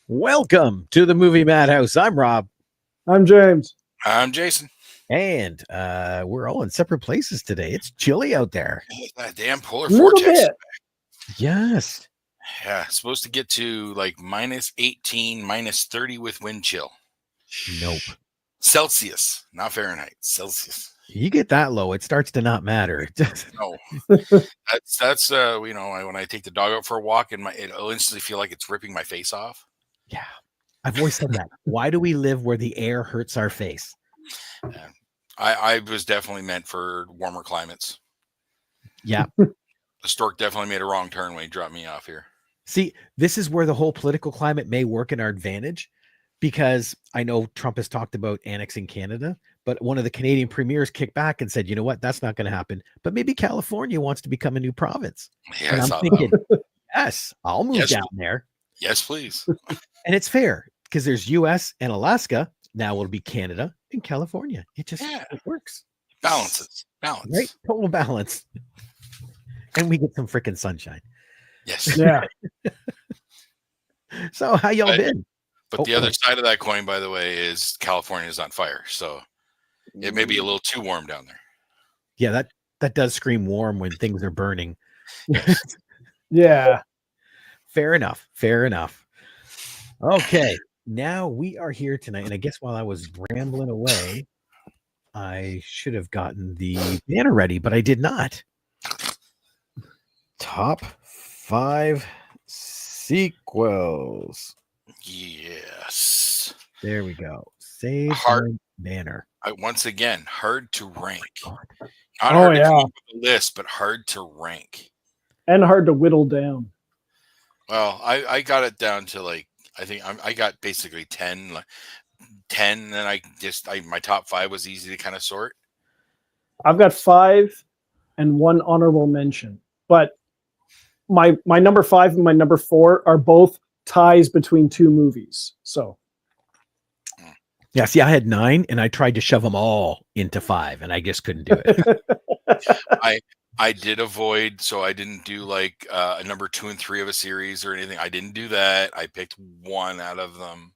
Welcome to the Movie Madhouse. I'm Rob. I'm James. I'm Jason. And we're all in separate places today. It's chilly out there. That damn polar Little vortex. bit. Yes. Yeah, it's supposed to get to like -18, -30 with wind chill. Nope. Celsius, not Fahrenheit. Celsius. You get that low, it starts to not matter. No, that's you know, when I take the dog out for a walk, and it'll instantly feel like it's ripping my face off. Yeah, I've always said that. Why do we live where the air hurts our face? Yeah. I was definitely meant for warmer climates. Yeah. The stork definitely made a wrong turn when he dropped me off here. See, this is where the whole political climate may work in our advantage, because I know Trump has talked about annexing Canada, but one of the Canadian premiers kicked back and said, you know what, that's not going to happen. But maybe California wants to become a new province. Yeah, and I'm thinking, yes, I'll move down there. Yes, please. And it's fair because there's US and Alaska. Now it'll be Canada and California. It just it works. Balance. Right? Total balance. And we get some freaking sunshine. Yes. Yeah. So how y'all been? But the other side of that coin, by the way, is California is on fire. So it may be a little too warm down there. Yeah, that does scream warm when things are burning. Yeah. Fair enough. Okay. Now we are here tonight. And I guess while I was rambling away, I should have gotten the banner ready, but I did not. Top 5 sequels. Yes. There we go. Save banner. Once again, hard to rank. God. Not hard to come up with a list, but hard to rank. And hard to whittle down. Well, I got it down to I got basically 10. 10, and my top 5 was easy to kind of sort. I've got 5 and 1 honorable mention, but my number 5 and my number 4 are both ties between 2 movies. So yeah, see, I had 9 and I tried to shove them all into 5 and I just couldn't do it. I did avoid, so I didn't do like a number 2 and 3 of a series or anything. I didn't do that. I picked 1 out of them.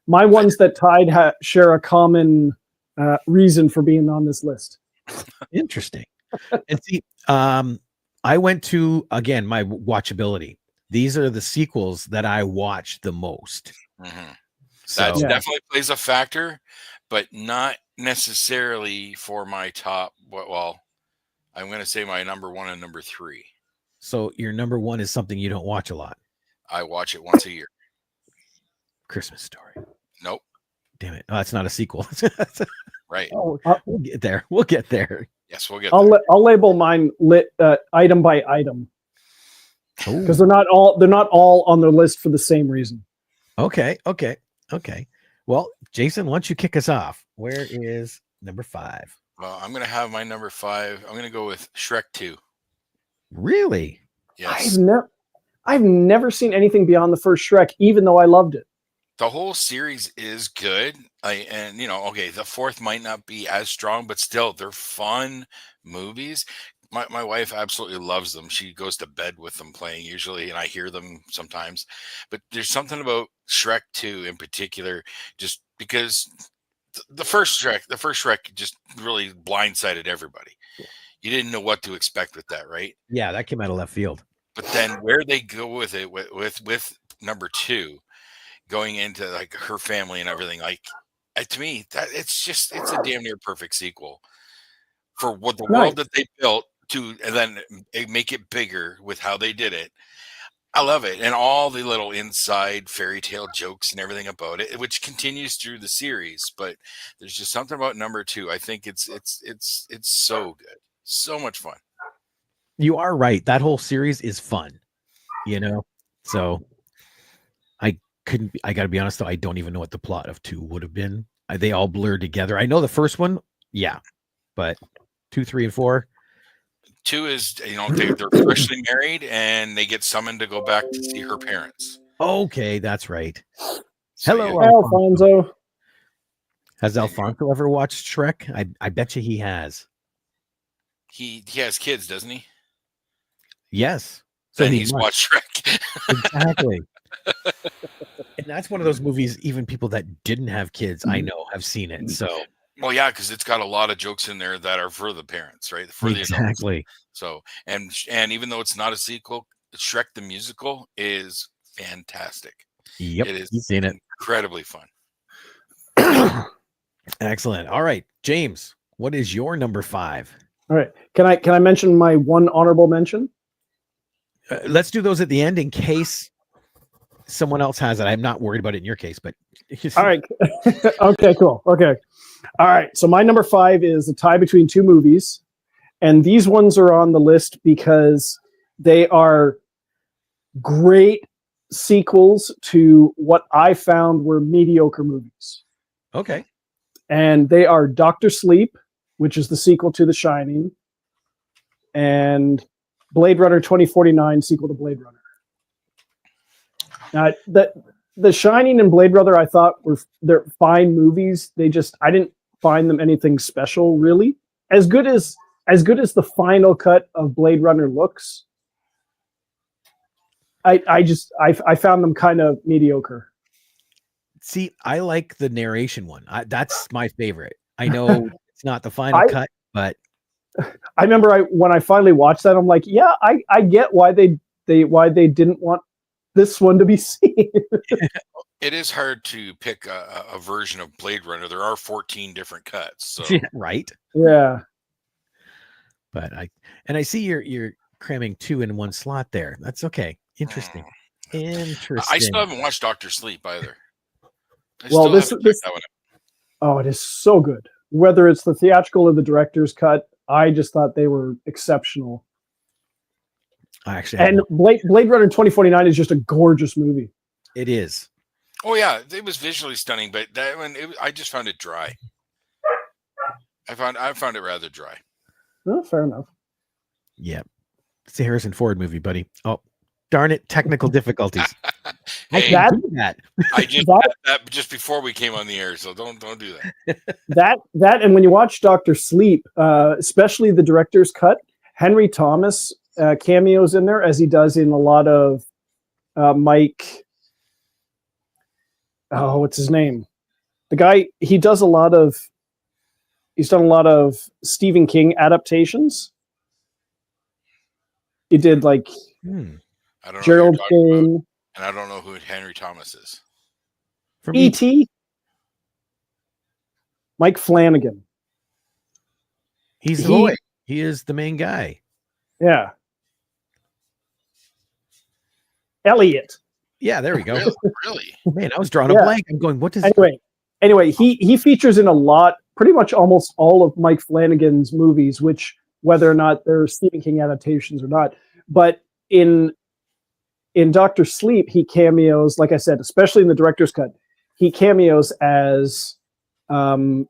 My ones that tied share a common reason for being on this list. Interesting. And see, I went to, again, my watchability. These are the sequels that I watched the most. Mm-hmm. So, that definitely plays a factor, but not necessarily for my top. Well, I'm going to say my number 1 and number 3. So your number 1 is something you don't watch a lot. I watch it once a year. Christmas Story. Nope. Damn it. Oh, that's not a sequel. Right. We'll get there. Yes, we'll get there. I'll label mine item by item. Because they're not all on their list for the same reason. Okay. Well, Jason, why don't you kick us off? Where is number 5? Well, I'm going to have my number 5. I'm going to go with Shrek 2. Really? Yes. I've never seen anything beyond the first Shrek, even though I loved it. The whole series is good. The 4th might not be as strong, but still, they're fun movies. My wife absolutely loves them. She goes to bed with them playing usually, and I hear them sometimes. But there's something about Shrek 2 in particular, just because the first Shrek just really blindsided everybody. You didn't know what to expect with that, right? Yeah, that came out of left field. But then where they go with it with number 2, going into like her family and everything, like to me, that it's a damn near perfect sequel for what the world that they built to, and then make it bigger with how they did it. I love it, and all the little inside fairy tale jokes and everything about it, which continues through the series. But there's just something about number 2. I think it's so good, so much fun. You are right. That whole series is fun, So I got to be honest though, I don't even know what the plot of 2 would have been. They all blurred together. I know the first one, yeah, but 2, 3, and 4. 2 is, they're freshly married and they get summoned to go back to see her parents. Okay, that's right. So, Hello, Alfonso. Has Alfonso ever watched Shrek? I bet you he has. He has kids, doesn't he? Yes. So he's watched Shrek. Exactly. And that's one of those movies, even people that didn't have kids, I know, have seen it. So, well, yeah, because it's got a lot of jokes in there that are for the parents, right? For the adults. exactly. So, and even though it's not a sequel, Shrek the musical is fantastic. Yep, it is you've seen it. Incredibly fun. Excellent. All right, James, what is your number 5? All right. Can I mention my one honorable mention? Let's do those at the end in case someone else has it. I'm not worried about it in your case, but all right. Okay, cool. Okay. All right. So my number 5 is a tie between two movies. And these ones are on the list because they are great sequels to what I found were mediocre movies. Okay. And they are Dr. Sleep, which is the sequel to The Shining, and Blade Runner 2049, sequel to Blade Runner. Now, The Shining and Blade Runner, I thought they're fine movies. I didn't find them anything special, really. As good as the final cut of Blade Runner looks, I found them kind of mediocre. See, I like the narration one. That's my favorite. I know it's not the final cut, but I remember when I finally watched that, I'm like, yeah, I get why they didn't want this one to be seen. It is hard to pick a version of Blade Runner. There are 14 different cuts. So. Yeah, right. Yeah. But I see you're cramming 2 in one slot there. That's okay. Interesting. Interesting. I still haven't watched Dr. Sleep either. Oh, it is so good. Whether it's the theatrical or the director's cut, I just thought they were exceptional. And Blade Runner 2049 is just a gorgeous movie. It is. Oh yeah, it was visually stunning, but that one I just found it dry. I found it rather dry. No, fair enough. Yeah, it's a Harrison Ford movie, buddy. Oh, darn it! Technical difficulties. Hey, I can do that. I just had that just before we came on the air, so don't do that. That and when you watch Dr. Sleep, especially the director's cut, Henry Thomas cameos in there as he does in a lot of Mike. Oh, what's his name? The guy he's done a lot of Stephen King adaptations. He did like I don't know Gerald Kane. And I don't know who Henry Thomas is. From E.T. Mike Flanagan. He's the boy. He is the main guy. Yeah. Elliot. Yeah, there we go. Really? Man, I was drawing a blank. I'm going, what does Anyway, he features in a lot, pretty much almost all of Mike Flanagan's movies, which whether or not they're Stephen King adaptations or not. But in Dr. Sleep, he cameos, like I said, especially in the director's cut, he cameos as the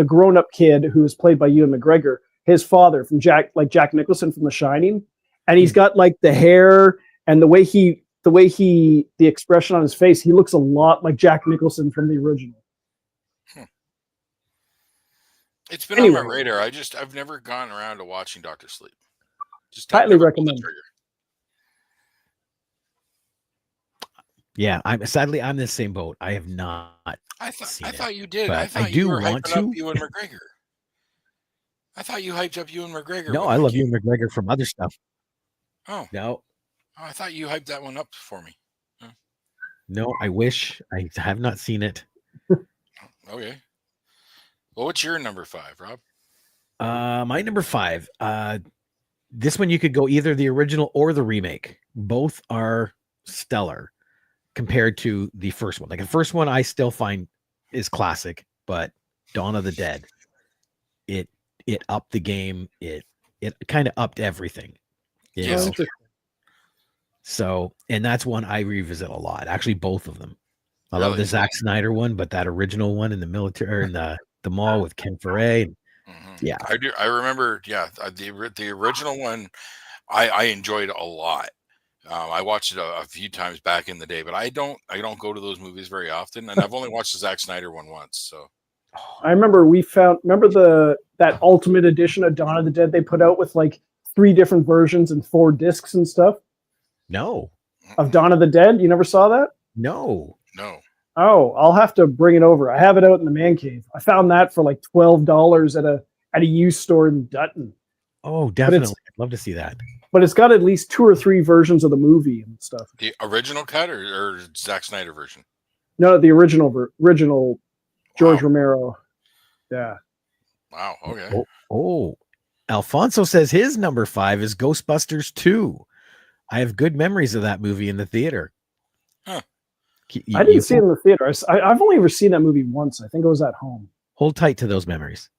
grown-up kid who is played by Ewan McGregor, his father from Jack Nicholson from The Shining. And he's got like the hair and the expression on his face, he looks a lot like Jack Nicholson from the original. It's been on my radar. I've never gone around to watching Dr. Sleep. Just highly recommend. Yeah, I'm the same boat. I have not. I thought you did. I do want to. Ewan McGregor. I thought you hyped up Ewan McGregor. No, I love Ewan McGregor from other stuff. Oh no! I thought you hyped that one up for me. Oh. No, I wish. I have not seen it. Okay. Well, what's your number 5, Rob? My number 5. This one you could go either the original or the remake. Both are stellar compared to the first one. Like the first one, I still find is classic, but Dawn of the Dead, it upped the game. It kind of upped everything. Yes. So, and that's one I revisit a lot. Actually, both of them. I love the Zack Snyder one, but that original one in the military in the mall with Ken Foray. Yeah, I do. I remember. Yeah, the original one, I enjoyed a lot. I watched it a few times back in the day, but I don't go to those movies very often, and I've only watched the Zack Snyder one once. So I remember that Ultimate Edition of Dawn of the Dead they put out with like 3 different versions and 4 discs and stuff No, of Dawn of the Dead. You never saw that? no. Oh, I'll have to bring it over. I have it out in the man cave. I found that for like $12 at a used store in Dutton. oh, definitely. I'd love to see that. But it's got at least 2 or 3 versions of the movie and stuff. The original cut or Zack Snyder version? No, the original George Romero. Yeah. Wow. Okay. Oh, Alfonso says his number 5 is Ghostbusters 2. I have good memories of that movie in the theater. Huh. I didn't see it in the theater. I've only ever seen that movie once. I think it was at home. Hold tight to those memories.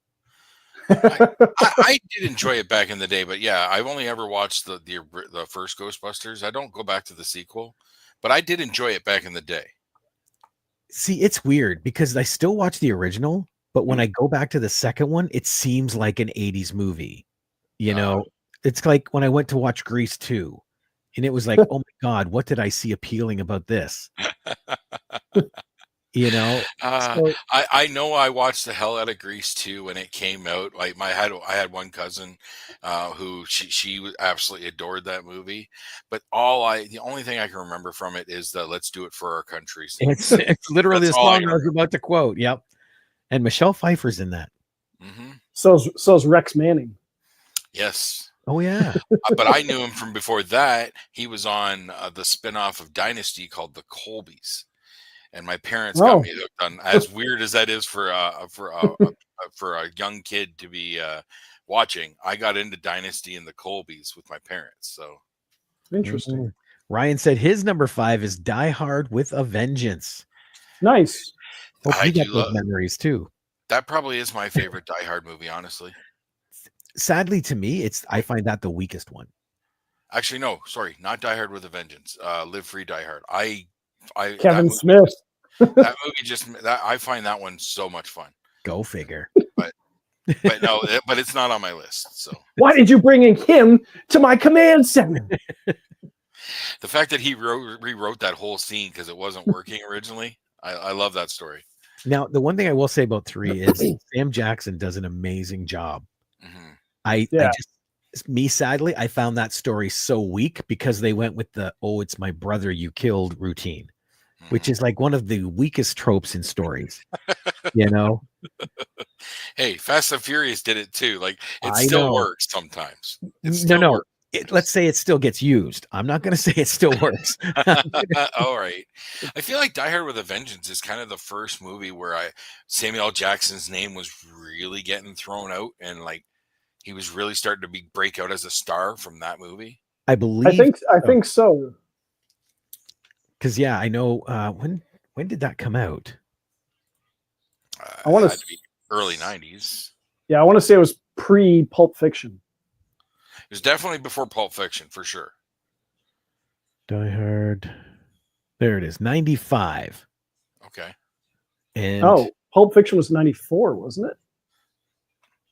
I did enjoy it back in the day, but yeah, I've only ever watched the first Ghostbusters. I don't go back to the sequel, but I did enjoy it back in the day. See, it's weird because I still watch the original, but when I go back to the second one, it seems like an 80s movie. You know, it's like when I went to watch Grease 2, and it was like, oh my God, what did I see appealing about this? You know, I know I watched the hell out of Grease 2 when it came out. Like I had one cousin who she absolutely adored that movie, but the only thing I can remember from it is the "Let's do it for our country" scene. It's literally the song I was about to quote. Yep, and Michelle Pfeiffer's in that. Mm-hmm. So's Rex Manning. Yes. Oh yeah. But I knew him from before that. He was on the spinoff of Dynasty called The Colbys. And my parents got me hooked on. As weird as that is for a young kid to be watching, I got into Dynasty and the Colbys with my parents. So interesting. Ryan said his number 5 is Die Hard with a Vengeance. Nice. Hope you got those memories too. That probably is my favorite Die Hard movie, honestly. Sadly, to me, I find that the weakest one. Actually, no, sorry, not Die Hard with a Vengeance. Live Free, Die Hard. Kevin Smith. That movie I find that one so much fun. Go figure. But no, but it's not on my list. So why did you bring in him to my command center? The fact that he rewrote that whole scene because it wasn't working originally, I love that story. Now, the one thing I will say about 3 is Sam Jackson does an amazing job. Mm-hmm. Sadly, I found that story so weak because they went with the "it's my brother you killed" routine, which is like one of the weakest tropes in stories. You know. Hey, Fast and Furious did it too. Like it still works sometimes. Let's say it still gets used. I'm not going to say it still works. All right. I feel like Die Hard with a Vengeance is kind of the first movie where Samuel L. Jackson's name was really getting thrown out, and like he was really starting to break out as a star from that movie. I think so. Because I know when did that come out? I want to be early 90s. Yeah, I want to say it was pre-Pulp Fiction. It was definitely before Pulp Fiction, for sure. Die Hard. There it is, 95. Okay. And Pulp Fiction was 94, wasn't it?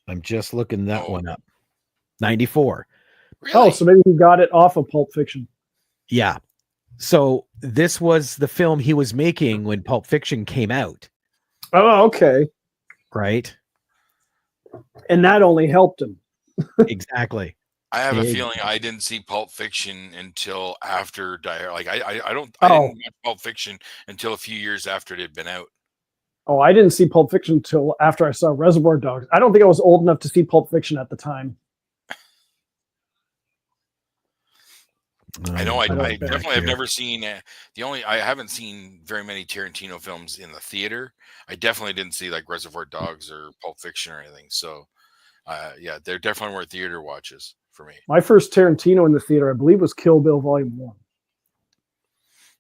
I'm just looking that one up. 94. Really? Oh, so maybe he got it off of Pulp Fiction. Yeah. So this was the film he was making when Pulp Fiction came out. Oh, okay. Right. And that only helped him. Exactly. I have a feeling I didn't see Pulp Fiction until after Die Hard. Like I didn't watch Pulp Fiction until a few years after it had been out. Oh, I didn't see Pulp Fiction until after I saw Reservoir Dogs. I don't think I was old enough to see Pulp Fiction at the time. I know. I definitely have never seen I haven't seen very many Tarantino films in the theater. I definitely didn't see like Reservoir Dogs or Pulp Fiction or anything. So, there definitely were theater watches for me. My first Tarantino in the theater, I believe, was Kill Bill Volume 1.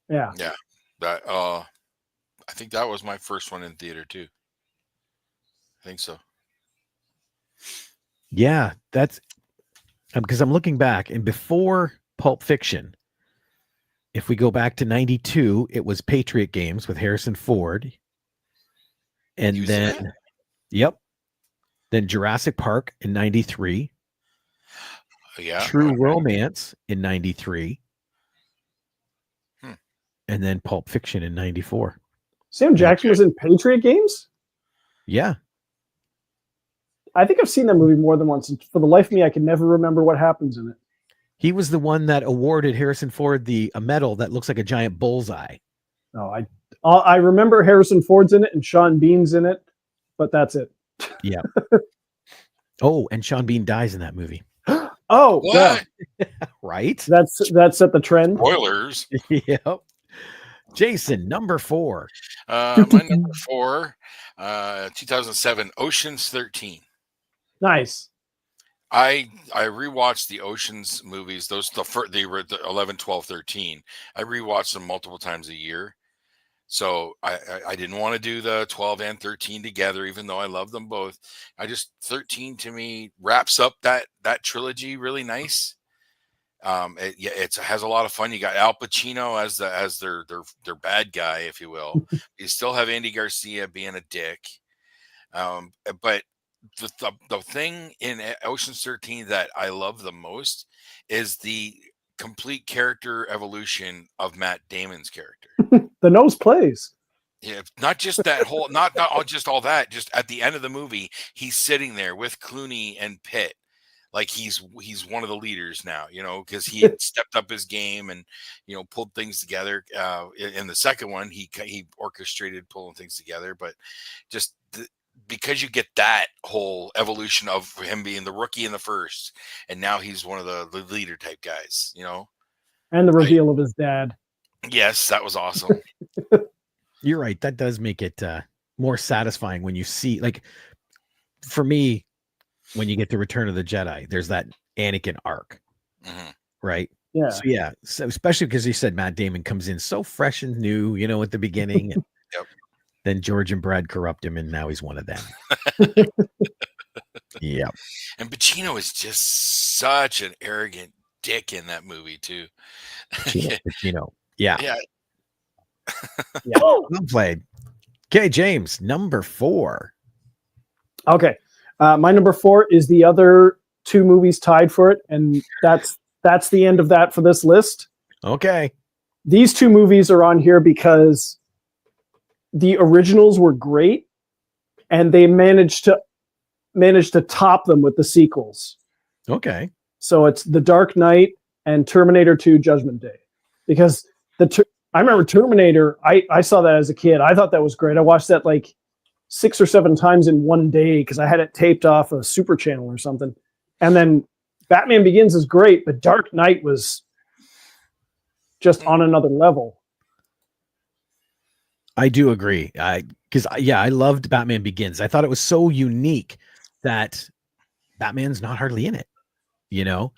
Yeah. Yeah. That I think that was my first one in theater too. I think so. Yeah, that's because I'm looking back, and before Pulp Fiction, if we go back to 92, it was Patriot Games with Harrison Ford. And then, then Jurassic Park in 93. Yeah. True Romance in 93. and then Pulp Fiction in 94. Sam Jackson was in Patriot Games? Yeah. I think I've seen that movie more than once. And for the life of me, I can never remember what happens in it. He was the one that awarded Harrison Ford a medal that looks like a giant bullseye. No, I remember Harrison Ford's in it and Sean Bean's in it, but that's it. Yeah. Oh, and Sean Bean dies in that movie. Oh, What? yeah. Right? That's at the trend. Spoilers. Yep. Jason, number 4. My number 4, 2007, Ocean's 13. Nice. I rewatched the Ocean's movies. The 11, 12, 13. I rewatched them multiple times a year. So I didn't want to do the 12 and 13 together, even though I love them both. 13 to me wraps up that trilogy really nice. It has a lot of fun. You got Al Pacino as their bad guy, if you will. You still have Andy Garcia being a dick. But the thing in Ocean's 13 that I love the most is the complete character evolution of Matt Damon's character. The nose plays. Yeah, not just that whole, not just all that. Just at the end of the movie, he's sitting there with Clooney and Pitt, like he's one of the leaders now, because he had stepped up his game and pulled things together. In the second one, he orchestrated pulling things together, but just because you get that whole evolution of him being the rookie in the first, and now he's one of the leader type guys, And the reveal of his dad. Yes, that was awesome. You're right. That does make it more satisfying when you see, like, for me, when you get to Return of the Jedi, there's that Anakin arc, right? Yeah. So, yeah. So especially because you said Matt Damon comes in so fresh and new, at the beginning. And Yep. Then George and Brad corrupt him, and now he's one of them. Yeah. And Pacino is just such an arrogant dick in that movie too. Pacino. Yeah. Yeah. Yeah. Well played. Okay, James, number 4. Okay. My number 4 is the other 2 movies tied for it, and that's the end of that for this list. Okay. These 2 movies are on here because the originals were great, and they managed to top them with the sequels. Okay. So it's The Dark Knight and Terminator 2: Judgment Day. Because I remember Terminator, I saw that as a kid. I thought that was great. I watched that like 6 or 7 times in one day because I had it taped off a Super Channel or something. And then Batman Begins is great, but Dark Knight was just on another level. I do agree. Because I loved Batman Begins. I thought it was so unique that Batman's not hardly in it, Yeah.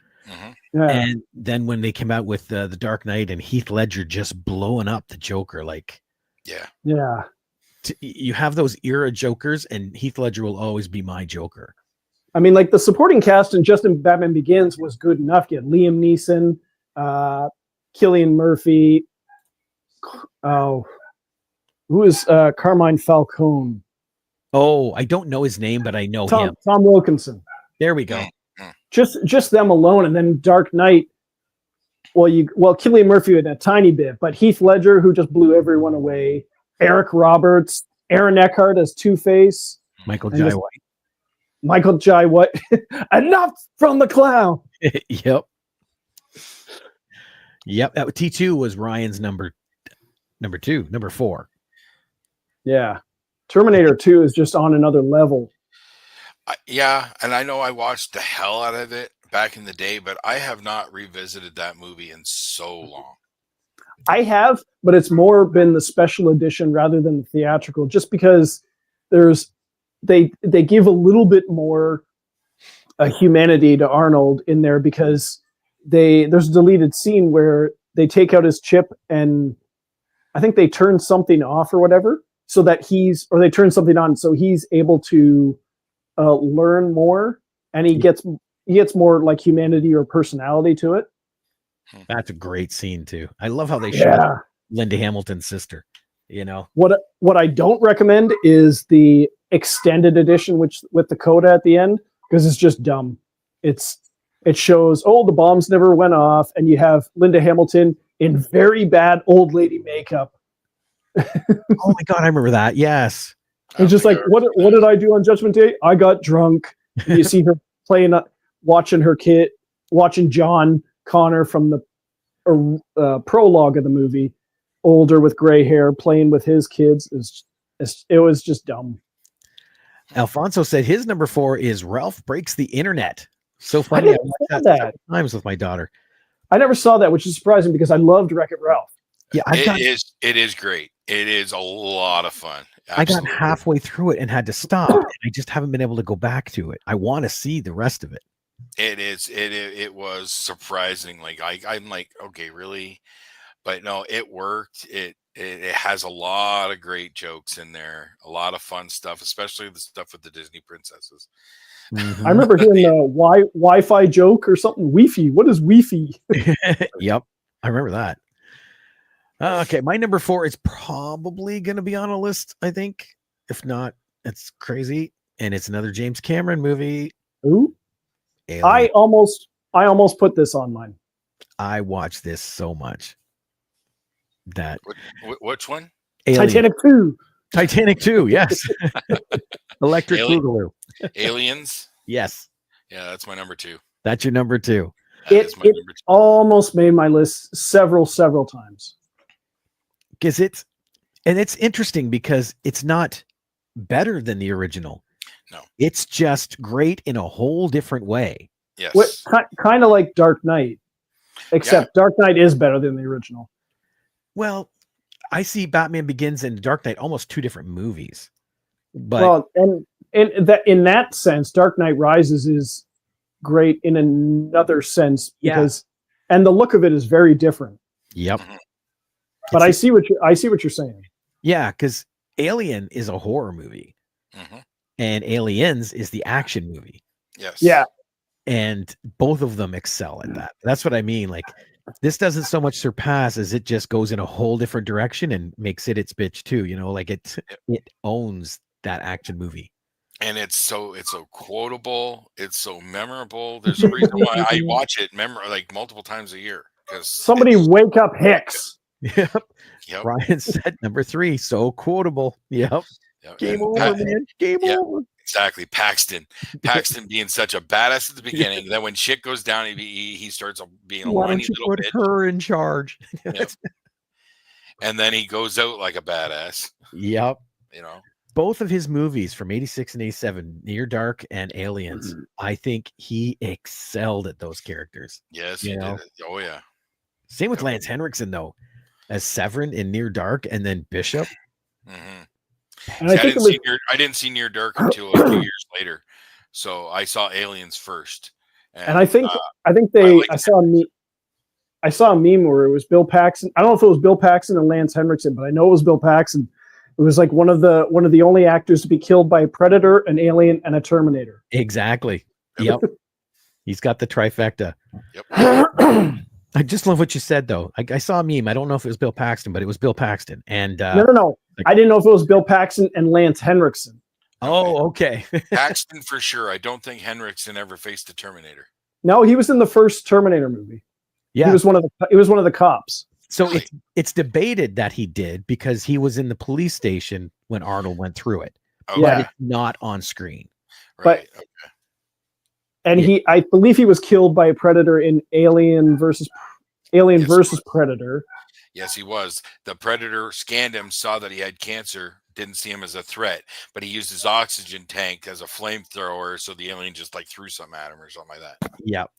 And then when they came out with the Dark Knight and Heath Ledger just blowing up the Joker, like, Yeah. You have those era Jokers, and Heath Ledger will always be my Joker. I mean, like the supporting cast in just in Batman Begins was good enough. You had Liam Neeson, Cillian Murphy. Who is Carmine Falcone? Oh, I don't know his name, but I know him. Tom Wilkinson. There we go. Just them alone, and then Dark Knight. Well, Cillian Murphy had a tiny bit, but Heath Ledger, who just blew everyone away. Eric Roberts, Aaron Eckhart as Two-Face. Michael Jai White. Michael Jai White. Enough from the clown. Yep. T2 was Ryan's number 2, number 4. Yeah. Terminator 2 is just on another level. And I know I watched the hell out of it back in the day, but I have not revisited that movie in so long. I have, but it's more been the special edition rather than the theatrical, just because they give a little bit more humanity to Arnold in there, because there's a deleted scene where they take out his chip and I think they turn something off or whatever, so that they turn something on so he's able to learn more, and he gets more like humanity or personality to it. That's a great scene too. I love how they show Linda Hamilton's sister. What I don't recommend is the extended edition, which with the coda at the end, because it's just dumb. It shows the bombs never went off, and you have Linda Hamilton in very bad old lady makeup. Oh my God, I remember that. Yes. It's just like, what did I do on Judgment Day? I got drunk. And you see her watching John Connor from the prologue of the movie, older with gray hair, playing with his kids. It was just dumb. Alfonso said his number 4 is Ralph Breaks the Internet. So funny. I watched that several times with my daughter. I never saw that, which is surprising because I loved Wreck-It Ralph. Yeah, it is great. It is a lot of fun. Absolutely. I got halfway through it and had to stop. And I just haven't been able to go back to it. I want to see the rest of it. It was surprising. Like I'm like, okay, really? But no, it worked. It has a lot of great jokes in there, a lot of fun stuff, especially the stuff with the Disney princesses. I remember hearing the Wi-Fi joke or something. Wi-Fi. What is Wi-Fi? Yep, I remember that. Okay, my number 4 is probably going to be on a list, I think. If not, it's crazy. And it's another James Cameron movie. Ooh. Alien. I almost put this on mine. I watched this so much. That which one? Alien. Titanic 2. Titanic 2, yes. Electric Boogaloo. Aliens? Yes. Yeah, that's my number 2. That's your number 2. It almost made my list several times. Because it's interesting because it's not better than the original. No. It's just great in a whole different way. Yes. Kind of like Dark Knight, except Dark Knight is better than the original. Well, I see Batman Begins and Dark Knight almost 2 different movies. But well, and in that sense, Dark Knight Rises is great in another sense because and the look of it is very different. Yep. Mm-hmm. But I see what you're saying. Yeah, because Alien is a horror movie. Mm-hmm. And Aliens is the action movie. Yes. Yeah. And both of them excel at that. That's what I mean. Like, this doesn't so much surpass as it just goes in a whole different direction and makes it its bitch too. You know, like it owns that action movie. And it's so quotable. It's so memorable. There's a reason why I watch it like multiple times a year. Because somebody wake up Hicks. Yep. Ryan said number 3, so quotable. Yep. Game over, man. Game over. Exactly. Paxton being such a badass at the beginning. Then when shit goes down, he starts being a whiny little bitch. Put her in charge. Yep. And then he goes out like a badass. Yep. You know, both of his movies from 86 and 87, Near Dark and Aliens, I think he excelled at those characters. Yes, he did. Oh yeah. Same with Lance Henriksen though, as Severin in Near Dark, and then Bishop. Mm-hmm. And See, I didn't see Near Dark until a few years later, so I saw Aliens first. And I think I saw a meme where it was Bill Paxton. I don't know if it was Bill Paxton and Lance Henriksen, but I know it was Bill Paxton. It was like one of the only actors to be killed by a Predator, an Alien, and a Terminator. Exactly. Yep. He's got the trifecta. Yep. I just love what you said, though. I saw a meme. I don't know if it was Bill Paxton, but it was Bill Paxton. And no. I didn't know if it was Bill Paxton and Lance Henriksen. Oh, okay. Paxton for sure. I don't think Henriksen ever faced a Terminator. No, he was in the first Terminator movie. Yeah, he was one of the cops. So it's debated that he did because he was in the police station when Arnold went through it. Okay. But it's not on screen. Right. But, and I believe he was killed by a Predator in Alien versus Predator. Yes, he was. The Predator scanned him, saw that he had cancer, didn't see him as a threat, but he used his oxygen tank as a flamethrower, so the alien just like threw something at him or something like that. Yep.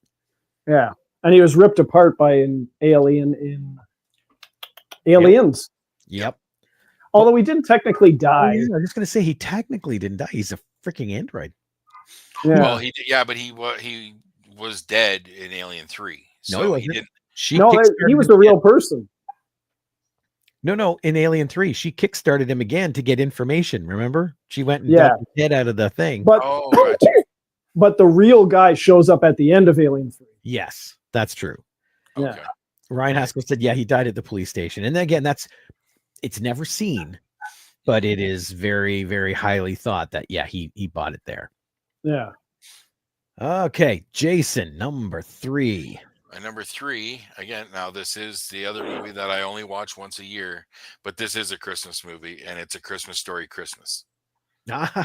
Yeah. And he was ripped apart by an alien in Aliens. Yep. Although he didn't technically die. I was just going to say he technically didn't die. He's a freaking android. Yeah. Well, but he was dead in Alien 3. So no, he wasn't. He he was the real person. No. In Alien 3, she kickstarted him again to get information. Remember? She went and got his head out of the thing. But the real guy shows up at the end of Alien 3. Yes, that's true. Yeah. Okay. Ryan Haskell said, he died at the police station. And again, it's never seen, but it is very, very highly thought that, he bought it there. Yeah. Okay. Jason, number 3. My number 3, again, now this is the other movie that I only watch once a year, but this is a Christmas movie, and it's A Christmas Story Christmas.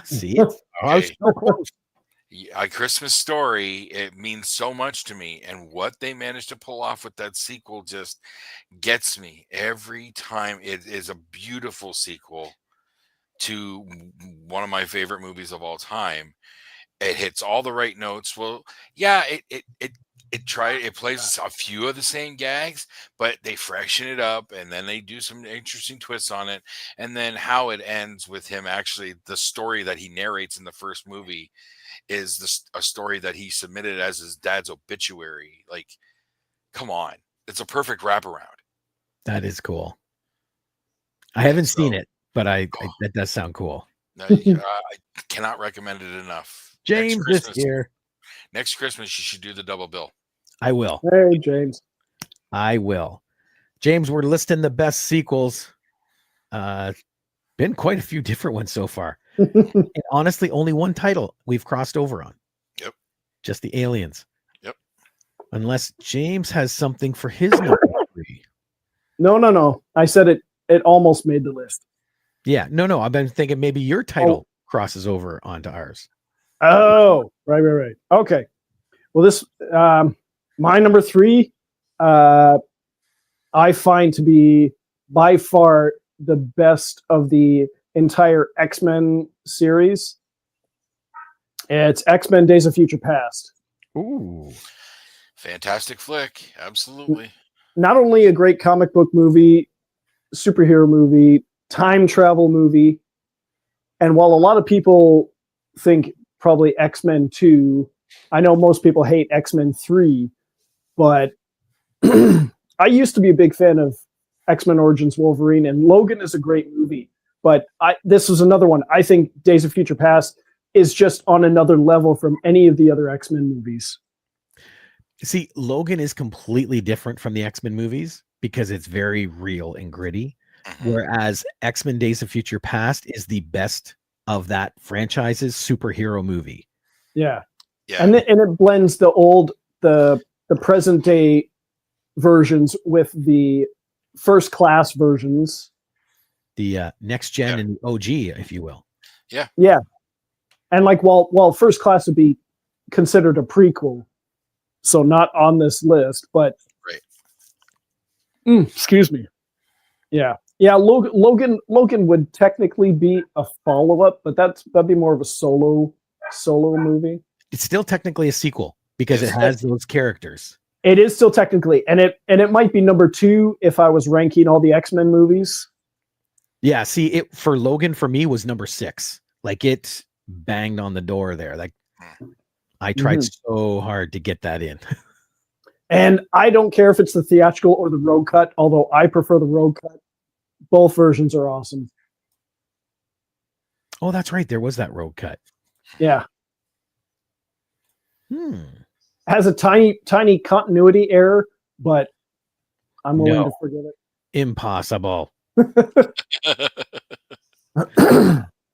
See it? I was Okay. so close. A Christmas Story, it means so much to me, and what they managed to pull off with that sequel just gets me every time. It is a beautiful sequel to one of my favorite movies of all time. It hits all the right notes. Well, yeah, it plays a few of the same gags, but they freshen it up, and then they do some interesting twists on it. And then how it ends with him, actually, the story that he narrates in the first movie is a story that he submitted as his dad's obituary. Like, come on, it's a perfect wraparound. That is cool. I haven't seen it, but that does sound cool. I cannot recommend it enough. James is here. Next Christmas, you should do the double bill. I will. Hey, James. I will. James, we're listing the best sequels. Been quite a few different ones so far. And honestly, only one title we've crossed over on. Yep. Just the Aliens. Yep. Unless James has something for his number 3. No. I said it almost made the list. Yeah. No. I've been thinking maybe your title crosses over onto ours. Oh, right. Okay. Well, this my number 3, I find to be by far the best of the entire X-Men series. It's X-Men: Days of Future Past. Ooh, fantastic flick! Absolutely. Not only a great comic book movie, superhero movie, time travel movie, and while a lot of people think probably X-Men 2. I know most people hate X-Men 3, but I used to be a big fan of X-Men Origins Wolverine, and Logan is a great movie. But this was another one. I think Days of Future Past is just on another level from any of the other X-Men movies. See, Logan is completely different from the X-Men movies because it's very real and gritty, whereas X-Men Days of Future Past is the best of that franchise's superhero movie. Yeah. And it blends the present day versions with the first class versions, the next gen and OG, if you will. Yeah. And like while first class would be considered a prequel, so not on this list, but excuse me. Yeah. Logan would technically be a follow-up, but that'd be more of a solo movie. It's still technically a sequel because it has those characters. It is still technically, and it might be number 2 if I was ranking all the X-Men movies. Yeah, see, it for Logan for me was number 6. Like it banged on the door there. Like I tried so hard to get that in. And I don't care if it's the theatrical or the road cut, although I prefer the road cut. Both versions are awesome. Oh, that's right. There was that road cut. Yeah. Has a tiny continuity error, but I'm willing to forgive it. Impossible.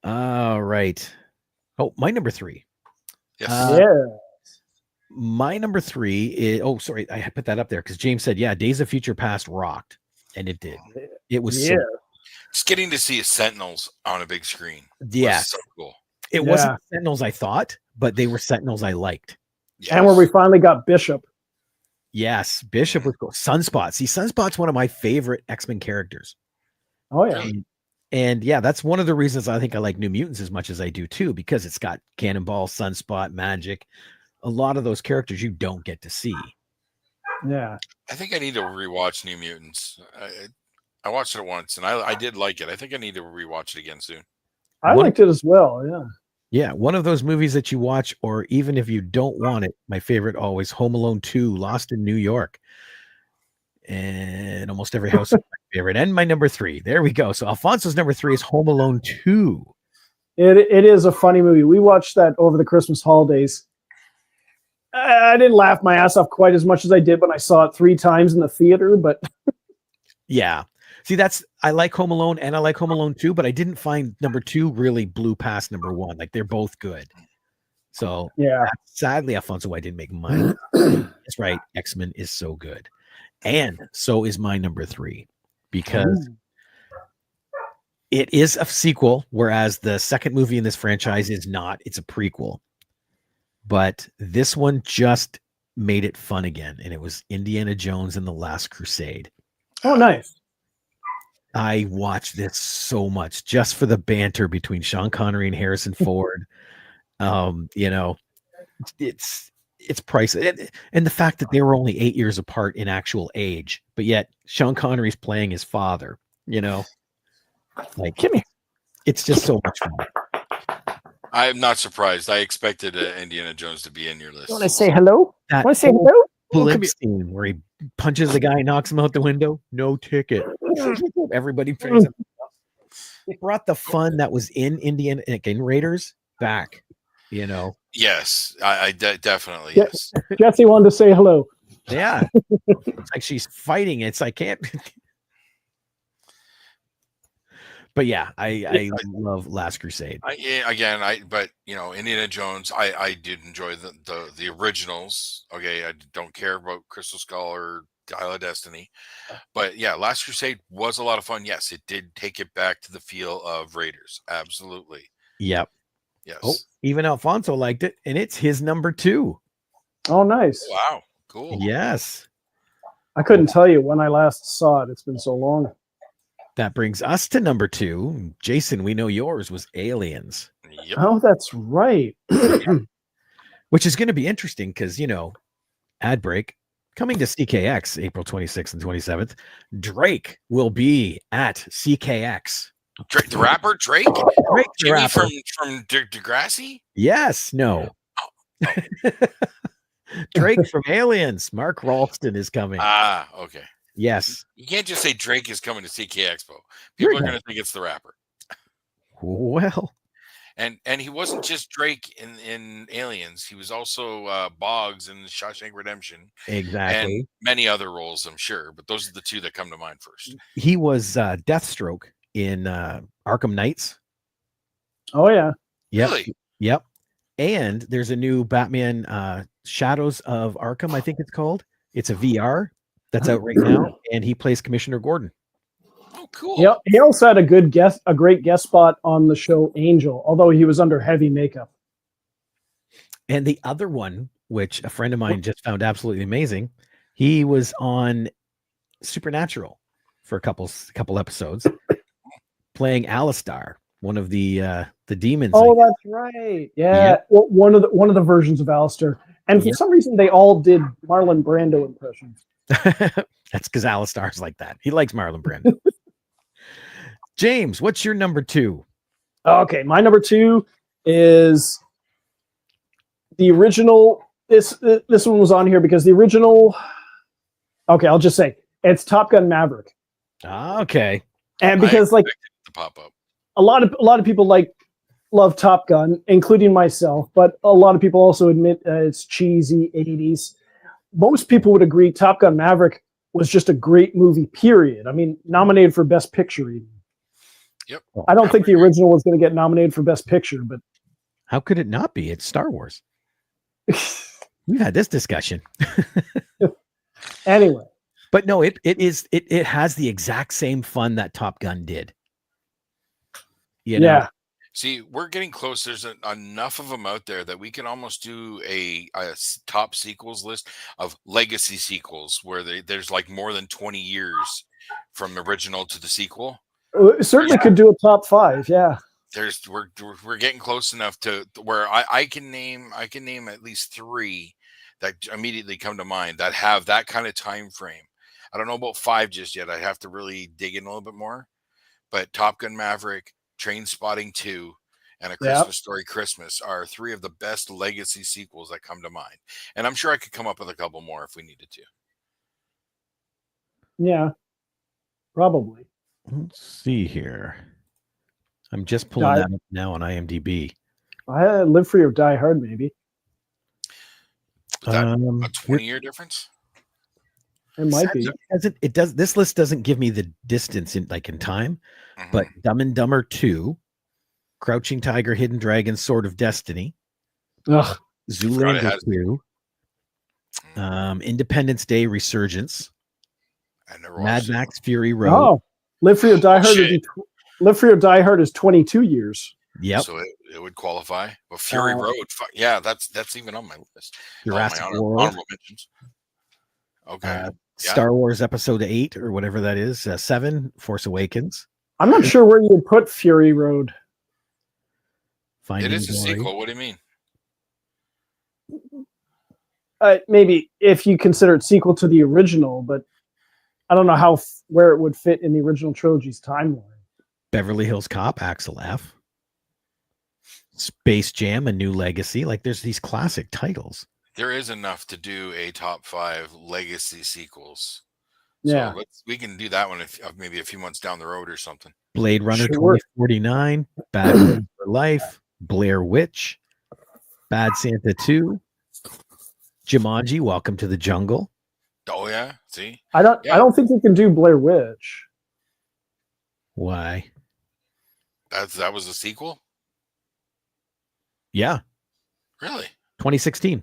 All right. Oh, my number 3. Yes. My number 3 is. Sorry, I put that up there because James said, "Yeah, Days of Future Past rocked," and it did. It was just getting to see Sentinels on a big screen. Yeah, so cool. It wasn't Sentinels I thought, but they were Sentinels I liked. Yes. And where we finally got Bishop. Yes, Bishop was cool. Sunspot. See, Sunspot's one of my favorite X-Men characters. Oh yeah. And yeah, that's one of the reasons I think I like New Mutants as much as I do too, because it's got Cannonball, Sunspot, Magic, a lot of those characters you don't get to see. Yeah. I think I need to rewatch New Mutants. I watched it once and I did like it. I think I need to rewatch it again soon. I liked it as well. Yeah. Yeah. One of those movies that you watch, or even if you don't want it, my favorite always Home Alone 2, Lost in New York. And almost every house is my favorite. And my number 3. There we go. So Alfonso's number 3 is Home Alone 2. It is a funny movie. We watched that over the Christmas holidays. I didn't laugh my ass off quite as much as I did when I saw it 3 times in the theater, but yeah. See, I like Home Alone and I like Home Alone 2, but I didn't find number 2 really blew past number 1. Like they're both good. So Yeah. sadly, Alfonso, I didn't make mine. That's right. X-Men is so good. And so is my number 3, because it is a sequel, whereas the second movie in this franchise is not. It's a prequel. But this one just made it fun again, and it was Indiana Jones and the Last Crusade. Oh, nice. I watched this so much just for the banter between Sean Connery and Harrison Ford. You know, it's priceless. And the fact that they were only 8 years apart in actual age, but yet Sean Connery's playing his father, you know, like, Kimmy. It's just so much fun. I'm not surprised. I expected Indiana Jones to be in your list. Want to say hello? That Want to say hello? blimp scene where he punches the guy, knocks him out the window, no ticket. Everybody prays him. It brought the fun that was in Indiana in Raiders back, you know. Yes, I definitely Yeah. yes. Jesse wanted to say hello. Yeah. It's like she's fighting. It's I can't. But yeah, I love Last Crusade. But you know, Indiana Jones, I did enjoy the originals. Okay, I don't care about Crystal Skull or Dial of Destiny, but yeah, Last Crusade was a lot of fun. Yes, it did take it back to the feel of Raiders. Absolutely. Yep. Yes. Oh, even Alfonso liked it, and it's his number 2. Oh, nice. Wow. Cool. Yes. I couldn't tell you when I last saw it. It's been so long. That brings us to number 2. Jason, we know yours was Aliens. Yep. Oh, that's right. Which is going to be interesting because, you know, ad break coming to CKX April 26th and 27th. Drake will be at CKX. Drake, the rapper Drake? Drake, the Jimmy rapper. from Degrassi? Yes, no. Drake from Aliens. Mark Ralston is coming. Ah, okay. Yes. You can't just say Drake is coming to CK Expo. You're People are right. going to think it's the rapper. Well, And he wasn't just Drake in Aliens. He was also Boggs in Shawshank Redemption. exactly. And many other roles, I'm sure. But those are the two that come to mind first. He was Deathstroke in Arkham Knights. Oh, yeah. Yep. Really? Yep. And there's a new Batman Shadows of Arkham, I think it's called. It's a VR that's out right now, and he plays Commissioner Gordon. Oh, cool. Yeah, he also had a great guest spot on the show Angel, although he was under heavy makeup. And the other one, which a friend of mine just found absolutely amazing, he was on Supernatural for a couple episodes, playing Alistar, one of the demons. Oh, that's right. Yeah, Yep. well, one of the versions of Alistair, and for Yep. some reason they all did Marlon Brando impressions. That's because Alistar's like that. He likes Marlon Brando. James, what's your number 2? Okay, my number 2 is the original. This one was on here because the original. Okay, I'll just say it's Top Gun Maverick, Okay. and because like To pop up. a lot of people love Top Gun, including myself, but a lot of people also admit it's cheesy 80s. Most people would agree Top Gun Maverick was just a great movie, period. I mean, nominated for Best Picture even. Yep. I don't think the original was going to get nominated for Best Picture, but How could it not be? It's Star Wars. We've had this discussion. anyway. But no, it has the exact same fun that Top Gun did. You know? Yeah. See, we're getting close. There's enough of them out there that we can almost do a top sequels list of legacy sequels where there's like more than 20 years from the original to the sequel. Certainly could do a top 5, yeah. We're getting close enough to where I can name at least 3 that immediately come to mind that have that kind of time frame. I don't know about 5 just yet. I have to really dig in a little bit more. But Top Gun Maverick, Train Spotting 2, and A Christmas Story Christmas are 3 of the best legacy sequels that come to mind. And I'm sure I could come up with a couple more if we needed to. Yeah. Probably. Let's see here. I'm just pulling that up now on IMDb. I Live Free or Die Hard, maybe. Is that a 20-year difference? It might be. It does. This list doesn't give me the distance in time, but Dumb and Dumber 2, Crouching Tiger, Hidden Dragon, Sword of Destiny, Ugh. Zoolander has- 2, Independence Day Resurgence, I never Mad watched it. Max Fury Road. Oh, Live Free or Die Hard. shit. Live Free or Die Hard is 22 years. Yep. So it would qualify. But Fury Road, yeah, that's even on my list. Jurassic my World. honorable mentions. Okay. Yeah. Star Wars Episode 8 or whatever that is. 7, Force Awakens. I'm not sure where you would put Fury Road. Finding It is a Dory. sequel. What do you mean? Maybe if you consider it sequel to the original, but I don't know where it would fit in the original trilogy's timeline. Beverly Hills Cop, Axel F. Space Jam, A New Legacy. Like there's these classic titles. There is enough to do a top 5 legacy sequels. Yeah. So we can do that one maybe a few months down the road or something. Blade Runner Sure. 2049, Bad Boys for Life, Blair Witch, Bad Santa 2, Jumanji, Welcome to the Jungle. Oh yeah, see? I don't think you can do Blair Witch. Why? That was a sequel? Yeah, Really? 2016.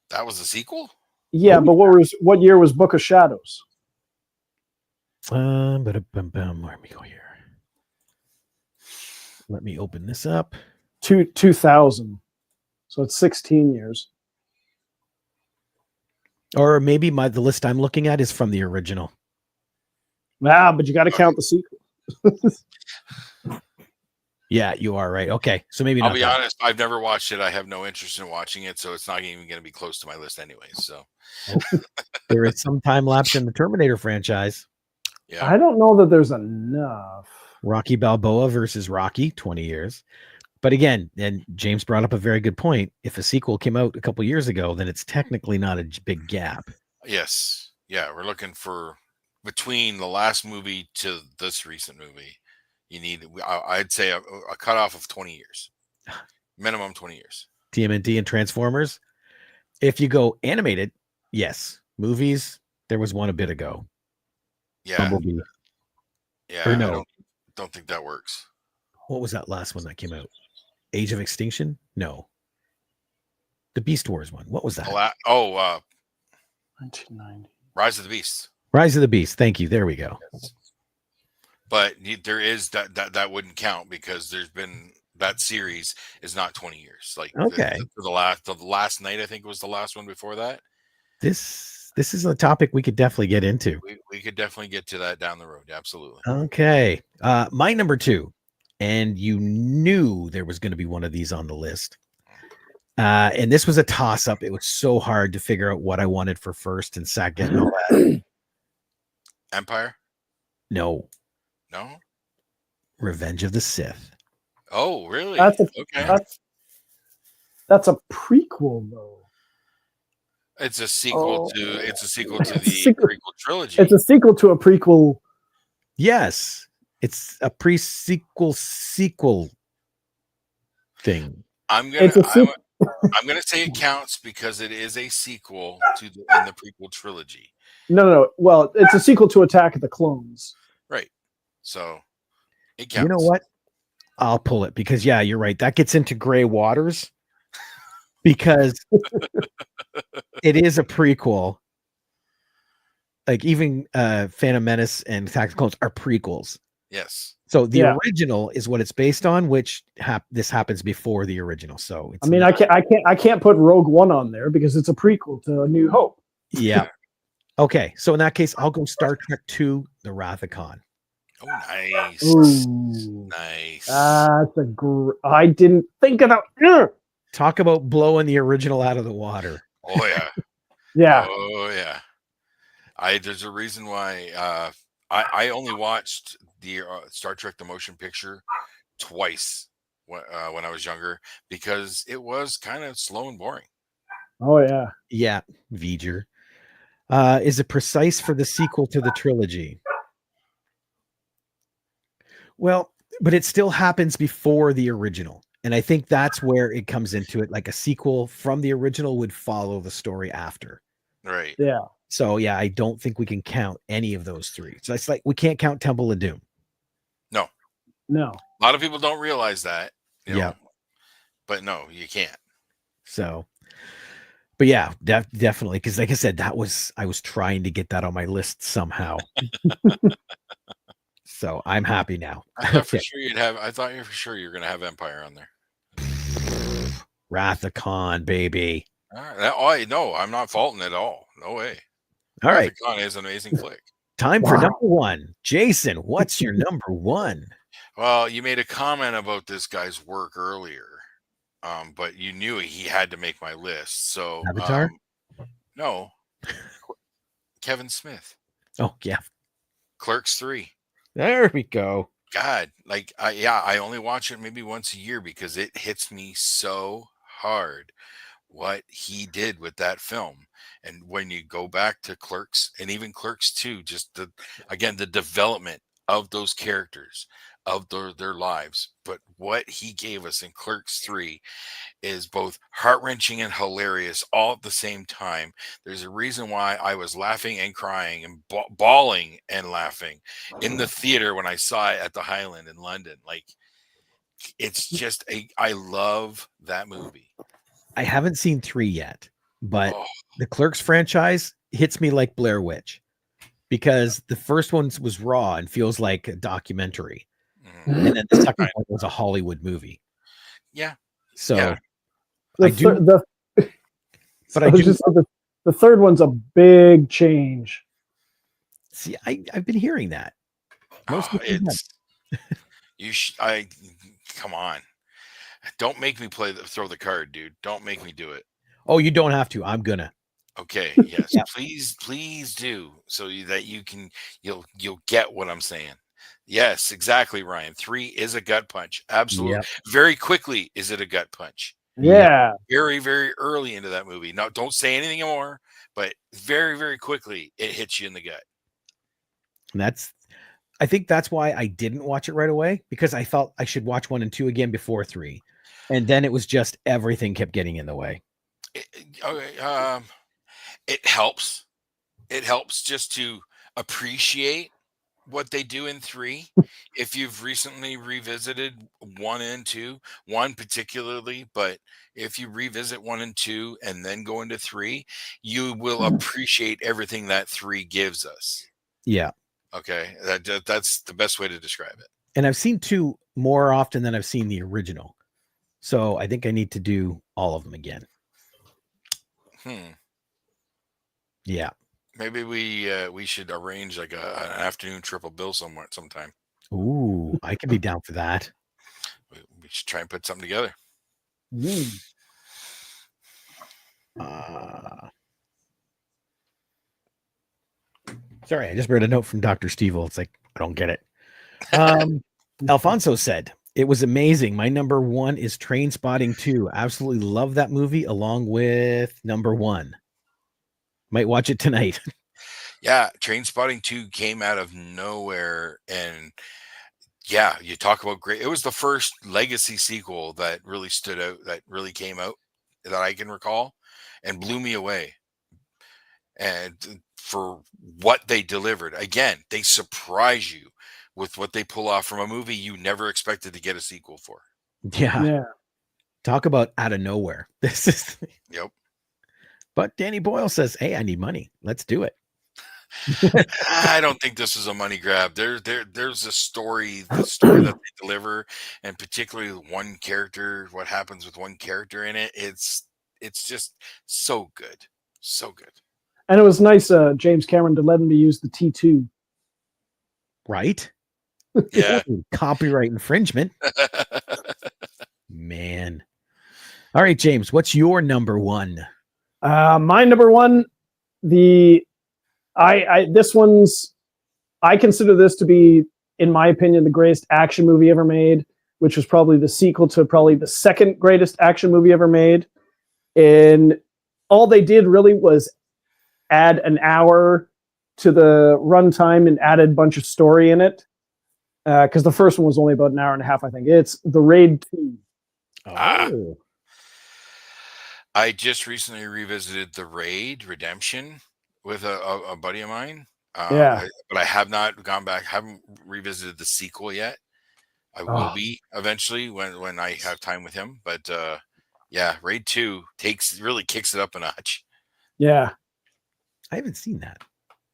That was a sequel? Yeah, but what year was Book of Shadows? Where we go here? Let me open this up. 2000. So it's 16 years. Or maybe the list I'm looking at is from the original. But you got to count the sequel. Yeah, you are right. Okay, so maybe not. I'll be honest, I've never watched it. I have no interest in watching it, so it's not even going to be close to my list anyways. So There is some time lapse in the Terminator franchise. yeah, I don't know that there's enough. Rocky Balboa versus Rocky, 20 years. But again, and James brought up a very good point. If a sequel came out a couple years ago, then it's technically not a big gap. yes, yeah, we're looking for between the last movie to this recent movie. You need, I'd say, a cutoff of 20 years, minimum 20 years. TMNT and Transformers. If you go animated, yes. Movies, there was one a bit ago. Yeah, Bumblebee. yeah. Or no. I don't think that works. What was that last one that came out? Age of Extinction? No. The Beast Wars one. What was that? 1990. Rise of the Beast. Rise of the Beast. Thank you. There we go. Yes. But there is that wouldn't count because there's been that series is not 20 years. Like Okay. the last night, I think it was the last one before that. This is a topic we could definitely get into. We could definitely get to that down the road. Absolutely. Okay. My number 2, and you knew there was going to be one of these on the list. And this was a toss-up. It was so hard to figure out what I wanted for first and second and all that. Empire? No. No? Revenge of the Sith. Oh, really? That's okay. That's a prequel, though. It's a sequel to the sequel. prequel trilogy. It's a sequel to a prequel. Yes. It's a pre-sequel thing. I'm gonna say it counts because it is a sequel in the prequel trilogy. No. Well, it's a sequel to Attack of the Clones. Right. So it counts. You know what? I'll pull it because, yeah, you're right. That gets into gray waters because it is a prequel. Like even Phantom Menace and Attack of the Clones are prequels. Yes. So the original is what it's based on, which this happens before the original. So it's I can't put Rogue One on there because it's a prequel to A New Hope. Yeah. Okay. So in that case, I'll go Star Trek II: The Wrath of Khan. Oh, nice. Ooh. Nice. I didn't think of that. Talk about blowing the original out of the water. Oh yeah. Yeah. Oh yeah. There's a reason why I only watched the Star Trek the Motion Picture twice when I was younger because it was kind of slow and boring. Oh yeah. Yeah, V'ger. Is it precise for the sequel to the trilogy? Well, but it still happens before the original. And I think that's where it comes into it. Like a sequel from the original would follow the story after. Right. Yeah. So yeah, I don't think we can count any of those three. So it's like we can't count Temple of Doom. No. A lot of people don't realize that. You know, Yeah. But no, you can't. So, but yeah, definitely. Because like I said, I was trying to get that on my list somehow. So I'm happy now. I thought for sure you'd have. I thought for sure you're going to have Empire on there. Wrath of Khan, baby. All right. No, I'm not faulting it at all. No way. All Wrath right. of Khan is an amazing flick. Time for number one. Jason, what's your number one? Well, you made a comment about this guy's work earlier, but you knew he had to make my list. So, Avatar? No, Kevin Smith, Oh, yeah. Clerks 3. There we go. God, I only watch it maybe once a year because it hits me so hard what he did with that film. And when you go back to Clerks and even Clerks 2, just the development of those characters, of their lives, but what he gave us in Clerks 3 is both heart-wrenching and hilarious all at the same time. There's a reason why I was laughing and crying and bawling and laughing in the theater when I saw it at the Highland in London. Like, it's just I love that movie. I haven't seen 3 yet, but the Clerks franchise hits me like Blair Witch because the first one was raw and feels like a documentary. And then the second one was a Hollywood movie. Yeah. So yeah. The third one's a big change. See, I've been hearing that. Come on. Don't make me throw the card, dude. Don't make me do it. Oh, you don't have to. I'm gonna. Okay. Yes. Yep. Please do so that you'll get what I'm saying. Yes, exactly, Ryan. 3 is a gut punch. Absolutely. Yep. Very quickly is it a gut punch. Yeah. Very, very early into that movie. Now, don't say anything more, but very, very quickly it hits you in the gut. And I think that's why I didn't watch it right away, because I felt I should watch 1 and 2 again before 3. And then it was just everything kept getting in the way. It helps. It helps just to appreciate what they do in 3. If you've recently revisited 1 and 2, 1 particularly, but if you revisit 1 and 2 and then go into 3, you will appreciate everything that 3 gives us. Yeah. Okay. That's the best way to describe it. And I've seen 2 more often than I've seen the original. So I think I need to do all of them again. Yeah. Maybe we should arrange like an afternoon triple bill sometime. Ooh, I could be down for that. We should try and put something together. Sorry, I just read a note from Dr. Stevel. It's like, I don't get it. Alfonso said, it was amazing. My number 1 is Trainspotting 2. Absolutely love that movie along with number 1. Might watch it tonight. Yeah, Trainspotting 2 came out of nowhere, and yeah, you talk about great. It was the first legacy sequel that really stood out, that really came out that I can recall, and blew me away. And for what they delivered, again, they surprise you with what they pull off from a movie you never expected to get a sequel for. Yeah. Talk about out of nowhere. This is. Yep. But Danny Boyle says, "Hey, I need money. Let's do it." I don't think this is a money grab. There's a story, the story that they deliver, and particularly one character, what happens with one character in it. It's just so good. So good. And it was nice, James Cameron, to let him use the T2. Right? Yeah. Copyright infringement. Man. All right, James, what's your number 1? My number 1, I consider this to be, in my opinion, the greatest action movie ever made, which was probably the sequel to probably the second greatest action movie ever made. And all they did really was add an hour to the runtime and added a bunch of story in it. Because the first one was only about an hour and a half, I think. It's The Raid 2. Oh. I just recently revisited The Raid Redemption with a buddy of mine. But I have not gone back, haven't revisited the sequel yet. I will be eventually when I have time with him. But Yeah, Raid 2 really kicks it up a notch. Yeah. I haven't seen that.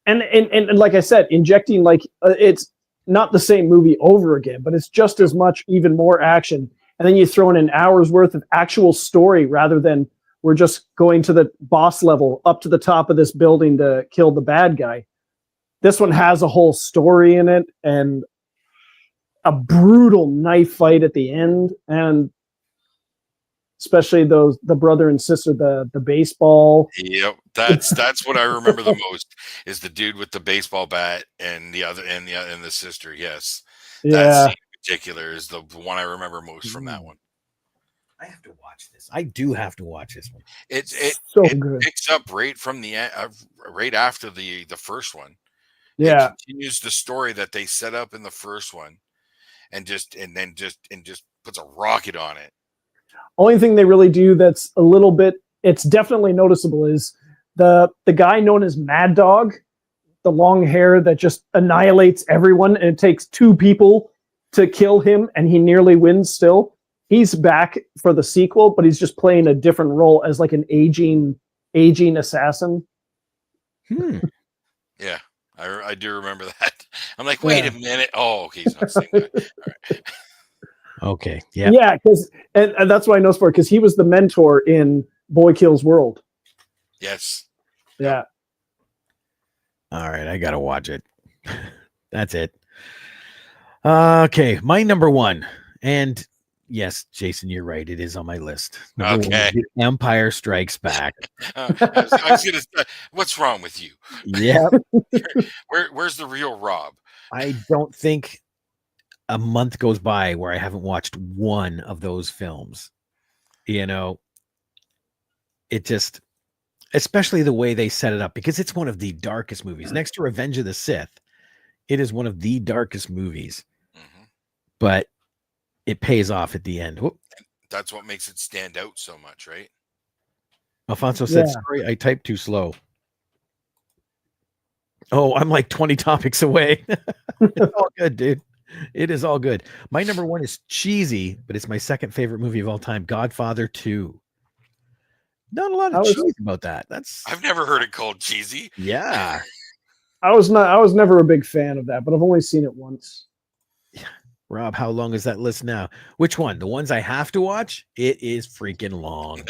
And like I said, injecting like it's not the same movie over again, but it's just as much, even more action. And then you throw in an hour's worth of actual story rather than we're just going to the boss level up to the top of this building to kill the bad guy. This one has a whole story in it and a brutal knife fight at the end, and especially the brother and sister, the baseball. Yep, that's what I remember the most is the dude with the baseball bat and the sister. Yes, that Yeah. scene in particular is the one I remember most from that one. I have to watch this. I do have to watch this one. It So good. picks up right from the end, right after the first one. Yeah. It continues the story that they set up in the first one, and just puts a rocket on it. Only thing they really do that's a little bit, it's definitely noticeable, is the guy known as Mad Dog, the long hair that just annihilates everyone, and it takes 2 people to kill him, and he nearly wins still. He's back for the sequel, but he's just playing a different role as like an aging assassin. Yeah, I do remember that. I'm like, wait a minute. Oh, okay, he's not the same guy. All right. Okay. Yeah. Yeah, because and that's why I know sport, because he was the mentor in Boy Kills World. Yes. Yeah. All right, I gotta watch it. That's it. Okay, my number 1, and yes, Jason, you're right. It is on my list. Number Okay. 1, The Empire Strikes Back. I was gonna say, what's wrong with you? Yeah. Where's the real Rob? I don't think a month goes by where I haven't watched one of those films. You know, it just, especially the way they set it up, because it's one of the darkest movies next to Revenge of the Sith. It is one of the darkest movies, but it pays off at the end. Whoop. That's what makes it stand out so much, right? Alfonso said, sorry, I typed too slow. Oh, I'm like 20 topics away. It's all good, dude. It is all good. My number 1 is cheesy, but it's my second favorite movie of all time, Godfather 2. Not a lot of cheese about that. I've never heard it called cheesy. Yeah. I was never a big fan of that, but I've only seen it once. Rob, how long is that list now? Which one? The ones I have to watch? It is freaking long.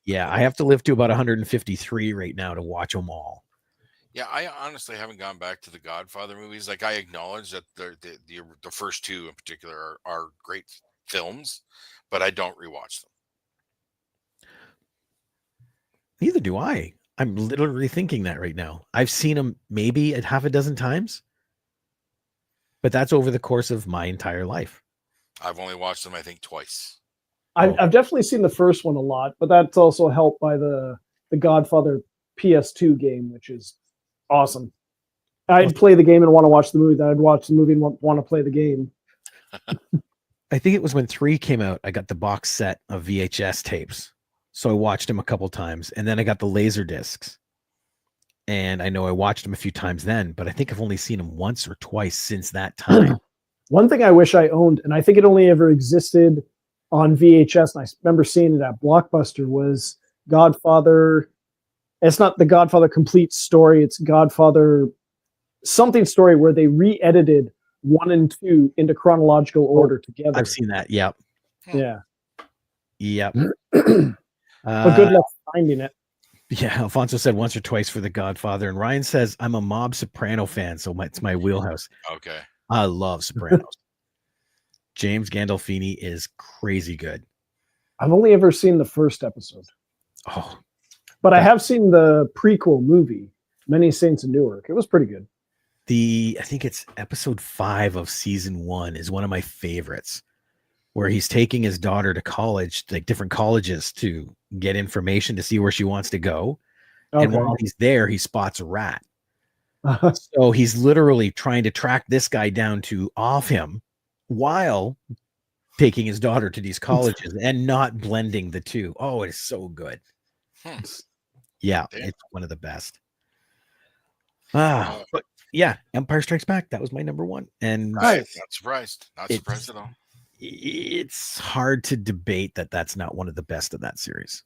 Yeah, I have to live to about 153 right now to watch them all. Yeah, I honestly haven't gone back to the Godfather movies. Like, I acknowledge that the first 2 in particular are great films, but I don't rewatch them. Neither do I. I'm literally thinking that right now. I've seen them maybe a half a dozen times, but that's over the course of my entire life. I've only watched them, I think, twice. I've definitely seen the first one a lot, but that's also helped by the Godfather PS2 game, which is awesome. I'd play the game and want to watch the movie, then I'd watch the movie and want to play the game. I think it was when 3 came out, I got the box set of VHS tapes. So I watched them a couple times, and then I got the laser discs. And I know I watched them a few times then, but I think I've only seen them once or twice since that time. One thing I wish I owned, and I think it only ever existed on VHS, and I remember seeing it at Blockbuster, was Godfather. It's not the Godfather complete story. It's Godfather something story where they re-edited 1 and 2 into chronological order together. I've seen that. Yep. Yeah. Yep. But good luck finding it. Yeah, Alfonso said once or twice for The Godfather, and Ryan says I'm a mob Soprano fan, so it's my wheelhouse. Okay. I love Sopranos. James Gandolfini is crazy good. I've only ever seen the first episode. Oh, but I have seen the prequel movie, Many Saints in Newark. It was pretty good. I think it's episode 5 of season 1 is one of my favorites, where he's taking his daughter to college, like different colleges, to get information to see where she wants to go. Okay. And while he's there, he spots a rat. So he's literally trying to track this guy down to off him while taking his daughter to these colleges and not blending the two. Oh, it is so good. Yeah, it's one of the best. But yeah, Empire Strikes Back. That was my number 1. And not surprised. Not surprised at all. it's hard to debate that that's not one of the best of that series.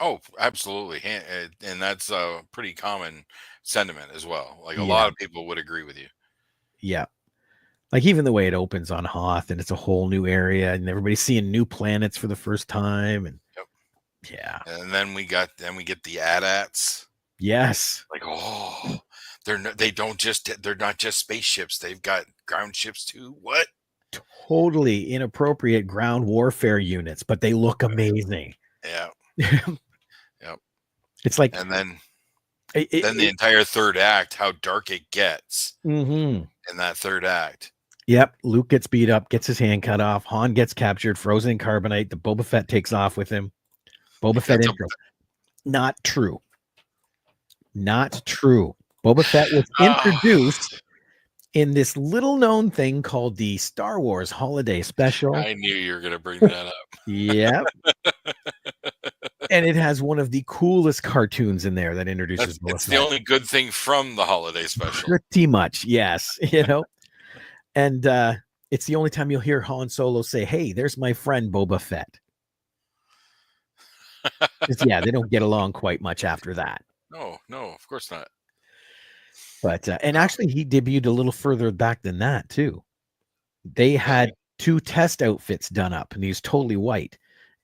Oh, absolutely. And that's a pretty common sentiment as well. Like a Yeah. lot of people would agree with you. Yeah. Like even the way it opens on Hoth and it's a whole new area and everybody's seeing new planets for the first time. And Yep. yeah. And then we get the AT-ATs. Yes. Like, oh, they're not just spaceships. They've got ground ships too. What? Totally inappropriate ground warfare units, but they look amazing. Yeah. Yep. It's like, and then the entire third act, how dark it gets in that third act. Yep. Luke gets beat up, gets his hand cut off. Han gets captured, frozen in carbonite. The Boba Fett takes off with him. Boba Fett intro. Not true. Not true. Boba Fett was introduced in this little known thing called the Star Wars Holiday Special. I knew you were going to bring that up. Yeah. And it has one of the coolest cartoons in there that introduces Boba Fett. It's the only good thing from the Holiday Special. Pretty much, yes. You know, and it's the only time you'll hear Han Solo say, "Hey, there's my friend Boba Fett." Yeah, they don't get along quite much after that. No, of course not. But and actually, he debuted a little further back than that too. They had 2 test outfits done up, and he was totally white,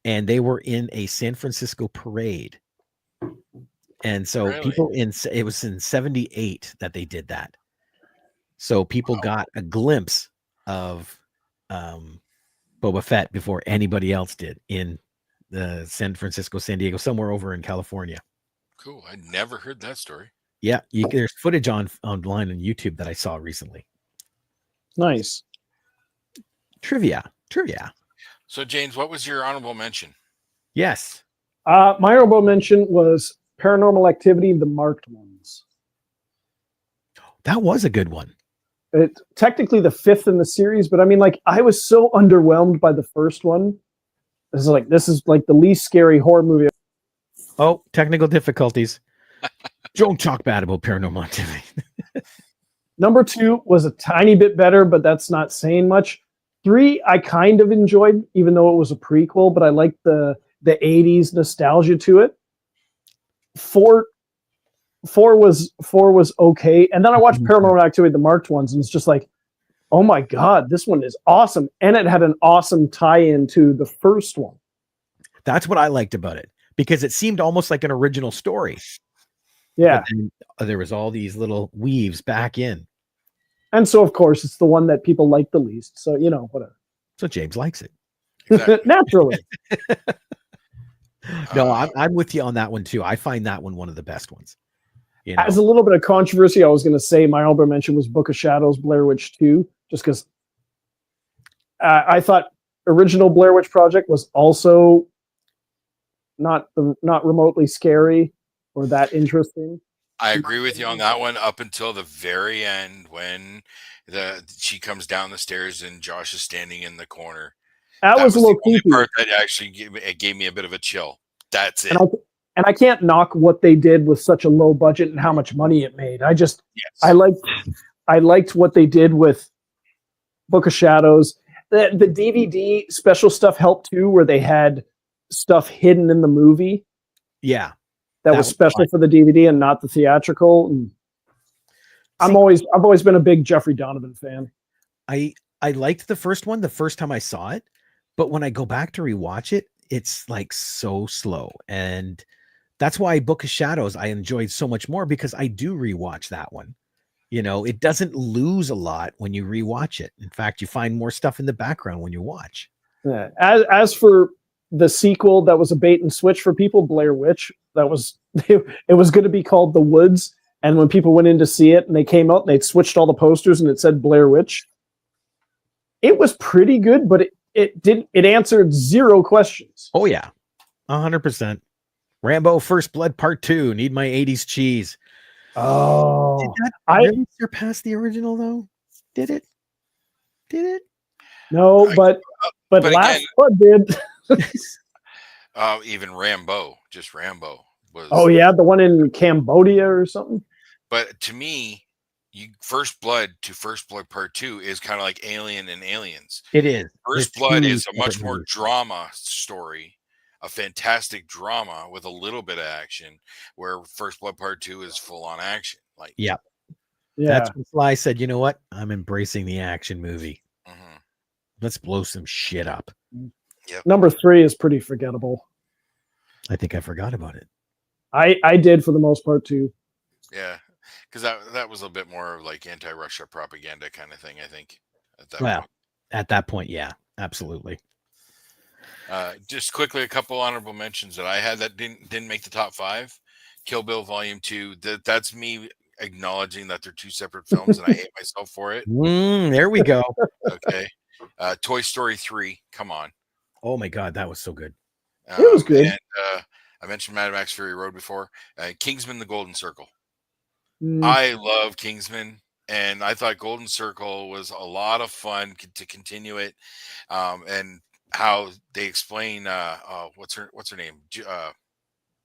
and they were in a San Francisco parade. And so people it was in 78 that they did that. So people got a glimpse of Boba Fett before anybody else did in the San Francisco, San Diego, somewhere over in California. Cool. I never heard that story. Yeah, there's footage online on YouTube that I saw recently. Nice. Trivia. So, James, what was your honorable mention? Yes. My honorable mention was Paranormal Activity, The Marked Ones. That was a good one. It technically the 5th in the series, but I mean, like, I was so underwhelmed by the first one. This is like the least scary horror movie. Oh, technical difficulties. Don't talk bad about Paranormal Activity. Number 2 was a tiny bit better, but that's not saying much. 3, I kind of enjoyed, even though it was a prequel, but I liked the 80s nostalgia to it. 4 was okay. And then I watched Paranormal Activity, The Marked Ones, and it's just like, oh my God, this one is awesome. And it had an awesome tie-in to the first one. That's what I liked about it, because it seemed almost like an original story. Yeah. There was all these little weaves back in. And so, of course, it's the one that people like the least. So, you know, whatever. So James likes it. Exactly. Naturally. No, I'm with you on that one too. I find that one of the best ones. You know? As a little bit of controversy, I was going to say my honorable mention was Book of Shadows, Blair Witch 2, just because I thought original Blair Witch Project was also not remotely scary or that interesting. I agree with you on that one up until the very end when she comes down the stairs and Josh is standing in the corner. That was a little the only creepy. part that actually gave me a bit of a chill. That's it. And I can't knock what they did with such a low budget and how much money it made. I liked what they did with Book of Shadows. The DVD special stuff helped too, where they had stuff hidden in the movie. Yeah. That was special for the DVD and not the theatrical. And I've always been a big Jeffrey Donovan fan. I liked the first one the first time I saw it, but when I go back to rewatch it, it's like so slow. And that's why Book of Shadows I enjoyed so much more, because I do rewatch that one. You know, it doesn't lose a lot when you rewatch it. In fact, you find more stuff in the background when you watch. Yeah. As for the sequel that was a bait and switch for people, Blair Witch, it was going to be called The Woods. And when people went in to see it and they came out and they'd switched all the posters and it said Blair Witch, it was pretty good, but it answered 0 questions. Oh yeah. 100%. Rambo First Blood Part 2. Need my 80s cheese. Oh, did that really surpass the original though? Did it? No, but Last Blood did. Even Rambo was. Oh yeah, the one in Cambodia or something. But to me, First Blood to First Blood Part 2 is kind of like Alien and Aliens. It is. First They're Blood two is a much separate more movies. drama story, a fantastic drama with a little bit of action, where First Blood Part 2 is full on action. Like, Yeah. Yeah. That's when Sly said, you know what? I'm embracing the action movie. mhm. Let's blow some shit up. Number 3 is pretty forgettable. I think I forgot about it. I did for the most part too. Yeah, because that was a bit more of like anti-Russia propaganda kind of thing, I think. At that Well, point. at that point, yeah, absolutely. Just quickly, a couple honorable mentions that I had that didn't make the top 5. Kill Bill Volume 2. That's me acknowledging that they're two separate films, and I hate myself for it. There we go. Okay. Toy Story 3. Come on. Oh my God, that was so good. It was good. And I mentioned Mad Max Fury Road before. Kingsman: The Golden Circle. Mm, I love Kingsman, and I thought Golden Circle was a lot of fun to continue it, and how they explain what's her name,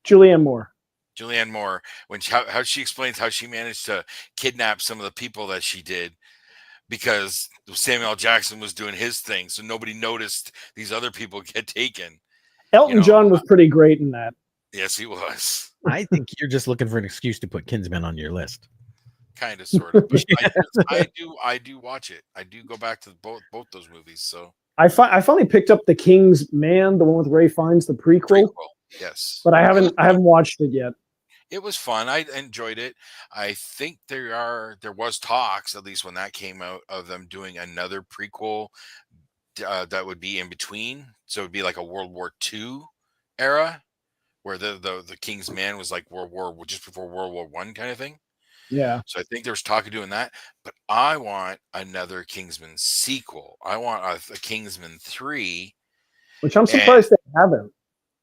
Julianne Moore. Julianne Moore, when how she explains how she managed to kidnap some of the people that she did because Samuel L. Jackson was doing his thing, so nobody noticed these other people get taken. Elton John was pretty great in that. Yes, he was. I think you're just looking for an excuse to put Kingsman on your list. Kind of, sort of. But I do watch it. I do go back to both those movies. So I finally picked up The King's Man, the one with Ray Fiennes, the prequel. Yes, but I haven't watched it yet. It was fun. I enjoyed it. I think there was talks, at least when that came out, of them doing another prequel that would be in between. So it would be like a World War II era, where the King's Man was like just before World War I kind of thing. Yeah. So I think there's talk of doing that. But I want another Kingsman sequel. I want a Kingsman 3. Which I'm surprised they haven't.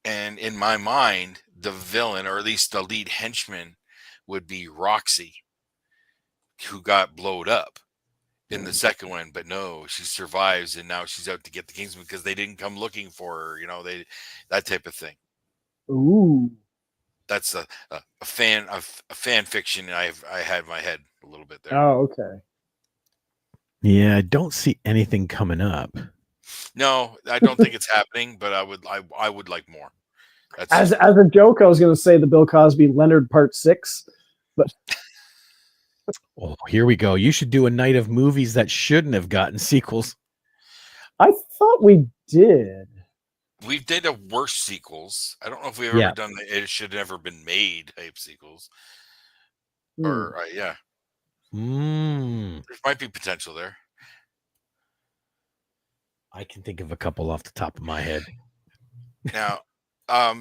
And in my mind, the villain, or at least the lead henchman, would be Roxy, who got blowed up in the second one. But no, she survives, and now she's out to get the Kingsman because they didn't come looking for her. That type of thing. Ooh. That's a fan fiction I had in my head a little bit there. Oh, okay. Yeah, I don't see anything coming up. No, I don't think it's happening, but I would like more. As a joke, I was going to say the Bill Cosby Leonard Part 6, but oh, here we go. You should do a night of movies that shouldn't have gotten sequels. I thought we did. We did a worse sequels. I don't know if we've ever done it should never been made type sequels. Or yeah. There might be potential there. I can think of a couple off the top of my head. Now, I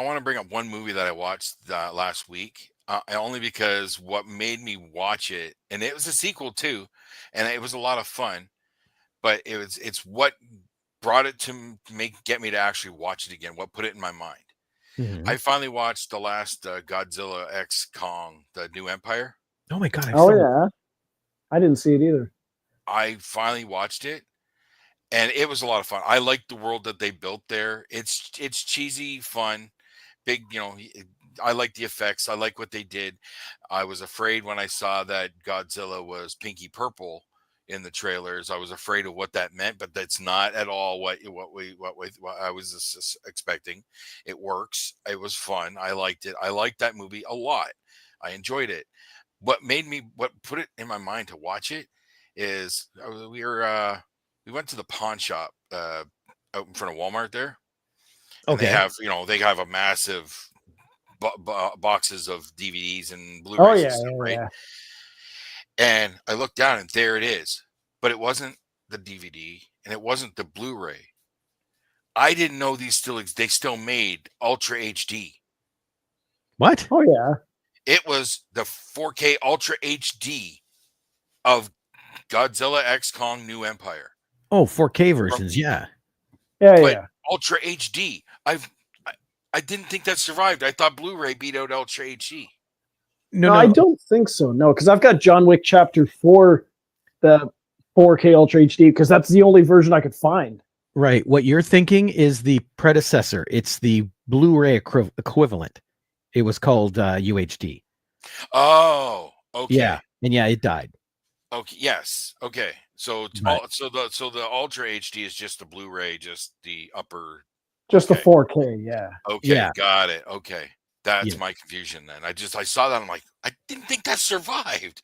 want to bring up one movie that I watched last week, only because what made me watch it, and it was a sequel too, and it was a lot of fun, but it's what brought it to get me to actually watch it again. What put it in my mind? Mm-hmm. I finally watched the last Godzilla X Kong, the New Empire. Oh my God! I didn't see it either. I finally watched it. And it was a lot of fun. I like the world that they built there. It's cheesy, fun, big. I like the effects. I like what they did. I was afraid when I saw that Godzilla was pinky purple in the trailers. I was afraid of what that meant, but that's not at all what I was expecting. It works. It was fun. I liked it. I liked that movie a lot. I enjoyed it. What put it in my mind to watch it is we went to the pawn shop out in front of Walmart there. Okay. They have a massive boxes of DVDs and Blu-rays and stuff, right? Yeah. And I looked down and there it is. But it wasn't the DVD and it wasn't the Blu-ray. I didn't know they still made Ultra HD. What? Oh yeah. It was the 4K Ultra HD of Godzilla X Kong New Empire. Oh, 4K versions, yeah. Ultra HD. I didn't think that survived. I thought Blu-ray beat out Ultra HD. No, I don't think so. No, because I've got John Wick Chapter 4, the 4K Ultra HD, because that's the only version I could find. Right. What you're thinking is the predecessor. It's the Blu-ray equivalent. It was called UHD. Oh, okay. Yeah. And yeah, it died. Okay. Yes. Okay. So Right. so the Ultra HD is just the Blu-ray, just the upper. Just Okay. the 4K, yeah. Okay. Yeah. Got it. Okay. That's Yeah. my confusion then. I saw that. I'm like, I didn't think that survived.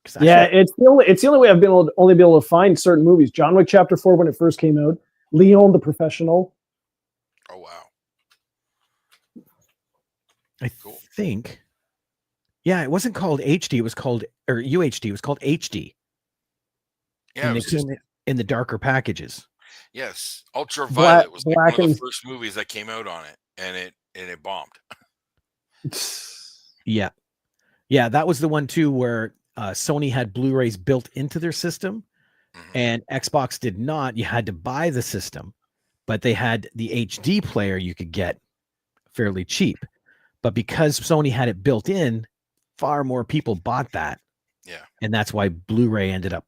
'Cause I Yeah, felt- it's the only way I've been only be able to find certain movies. John Wick Chapter 4 when it first came out, Leon the Professional. Oh wow. I Cool. think. Yeah, it wasn't called HD. It was called or UHD. It was called HD. Yeah. And It they was just, came in the darker packages. yes. Ultraviolet was like one of the Blackened. first movies that came out on it, and it bombed. Yeah. Yeah, that was the one too where Sony had Blu-rays built into their system Mhm. and Xbox did not. You had to buy the system, but they had the HD player you could get fairly cheap. But because Sony had it built in, far more people bought that. Yeah. And that's why Blu-ray ended up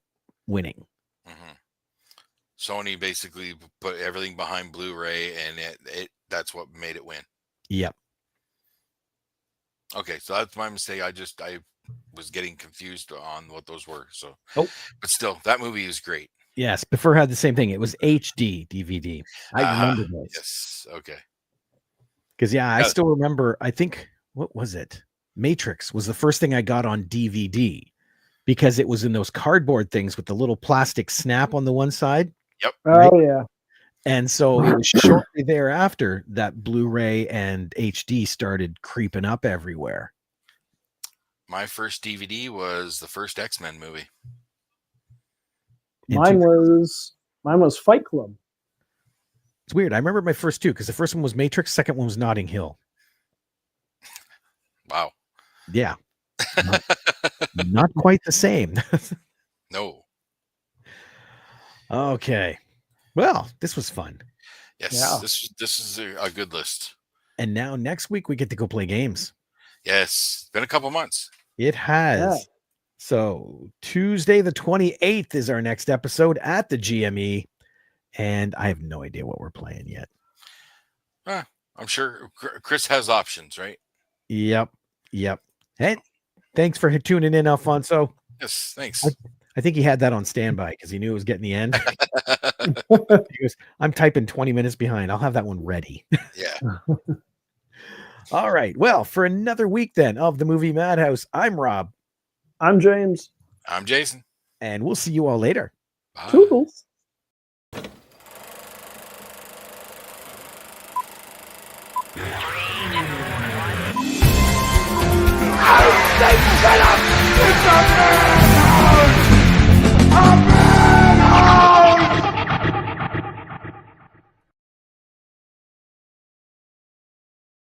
winning. Mhm. Sony basically put everything behind Blu-ray, and it that's what made it win. Yep. Okay, so that's my mistake. I was getting confused on what those were. So, Oh. but still, that movie is great. Yes. Before had the same thing. It was HD DVD. I remember those. Yes. Okay. Because I Yeah. still remember, I think, what was it? Matrix was the first thing I got on DVD because it was in those cardboard things with the little plastic snap on the one side. Yep. Right. Oh yeah. And so it was shortly thereafter that Blu-ray and HD started creeping up everywhere. My first DVD was the first X-Men movie. Mine was Fight Club. It's weird. I remember my first two because the first one was Matrix, second one was Notting Hill. Wow. Yeah. Not quite the same. No. Okay. Well, this was fun. Yes. Yeah. This is a good list. And now next week we get to go play games. Yes. Been a couple months. It has. Yeah. So Tuesday the 28th is our next episode at the GME. And I have no idea what we're playing yet. I'm sure Chris has options, right? Yep. Hey, thanks for tuning in, Alfonso. Yes. Thanks. I think he had that on standby because he knew it was getting the end. He goes, I'm typing 20 minutes behind. I'll have that one ready. Yeah. All right. Well, for another week then of the Movie Madhouse, I'm Rob. I'm James. I'm Jason. And we'll see you all later. Bye. Toodles. Shut up! It's a man!